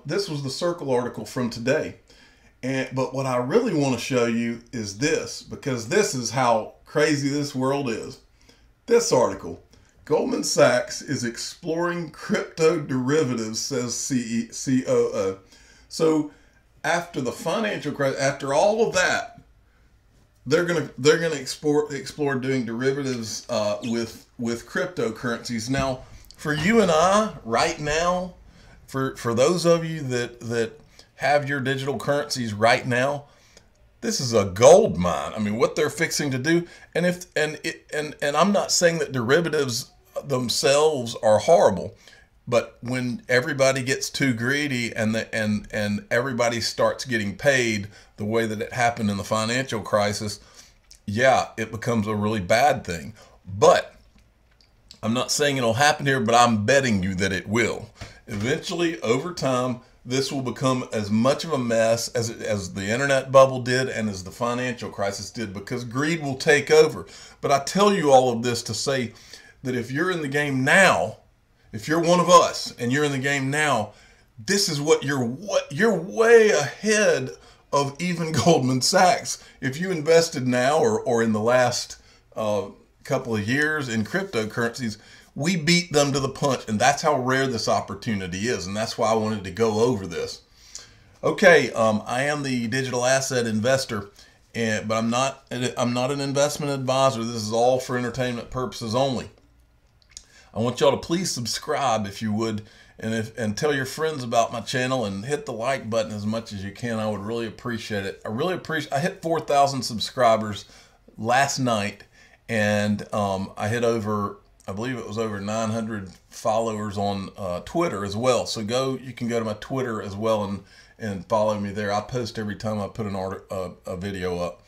Speaker 5: this was the Circle article from today. But what I really want to show you is this, because this is how crazy this world is. This article, Goldman Sachs is exploring crypto derivatives, says COO. So after the financial crisis, after all of that, they're gonna explore doing derivatives with cryptocurrencies. Now, for you and I, right now, for those of you that have your digital currencies right now, this is a gold mine. I mean, what they're fixing to do, and I'm not saying that derivatives themselves are horrible, but when everybody gets too greedy and everybody starts getting paid the way that it happened in the financial crisis, yeah, it becomes a really bad thing. But I'm not saying it'll happen here, but I'm betting you that it will. Eventually, over time, this will become as much of a mess as the internet bubble did and as the financial crisis did, because greed will take over. But I tell you all of this to say that if you're in the game now, if you're one of us and you're in the game now, this is what you're way ahead of even Goldman Sachs. If you invested now or in the last couple of years in cryptocurrencies, we beat them to the punch, and that's how rare this opportunity is, and that's why I wanted to go over this. Okay, I am the digital asset investor, but I'm not an investment advisor. This is all for entertainment purposes only. I want y'all to please subscribe if you would, and tell your friends about my channel, and hit the like button as much as you can. I would really appreciate it. I hit 4,000 subscribers last night, and I hit over, I believe it was over 900 followers on Twitter as well. So you can go to my Twitter as well and follow me there. I post every time I put a video up.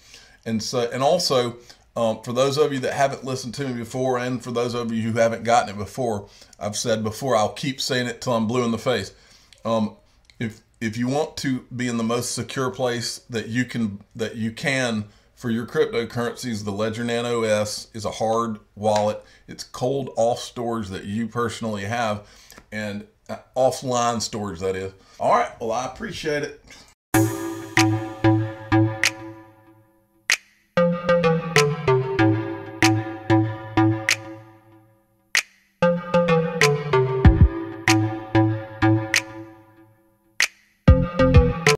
Speaker 5: And also, for those of you that haven't listened to me before, and for those of you who haven't gotten it before, I've said before, I'll keep saying it till I'm blue in the face. If you want to be in the most secure place that you can for your cryptocurrencies, the Ledger Nano S is a hard wallet. It's cold off storage that you personally have, and offline storage, that is. All right, well, I appreciate it.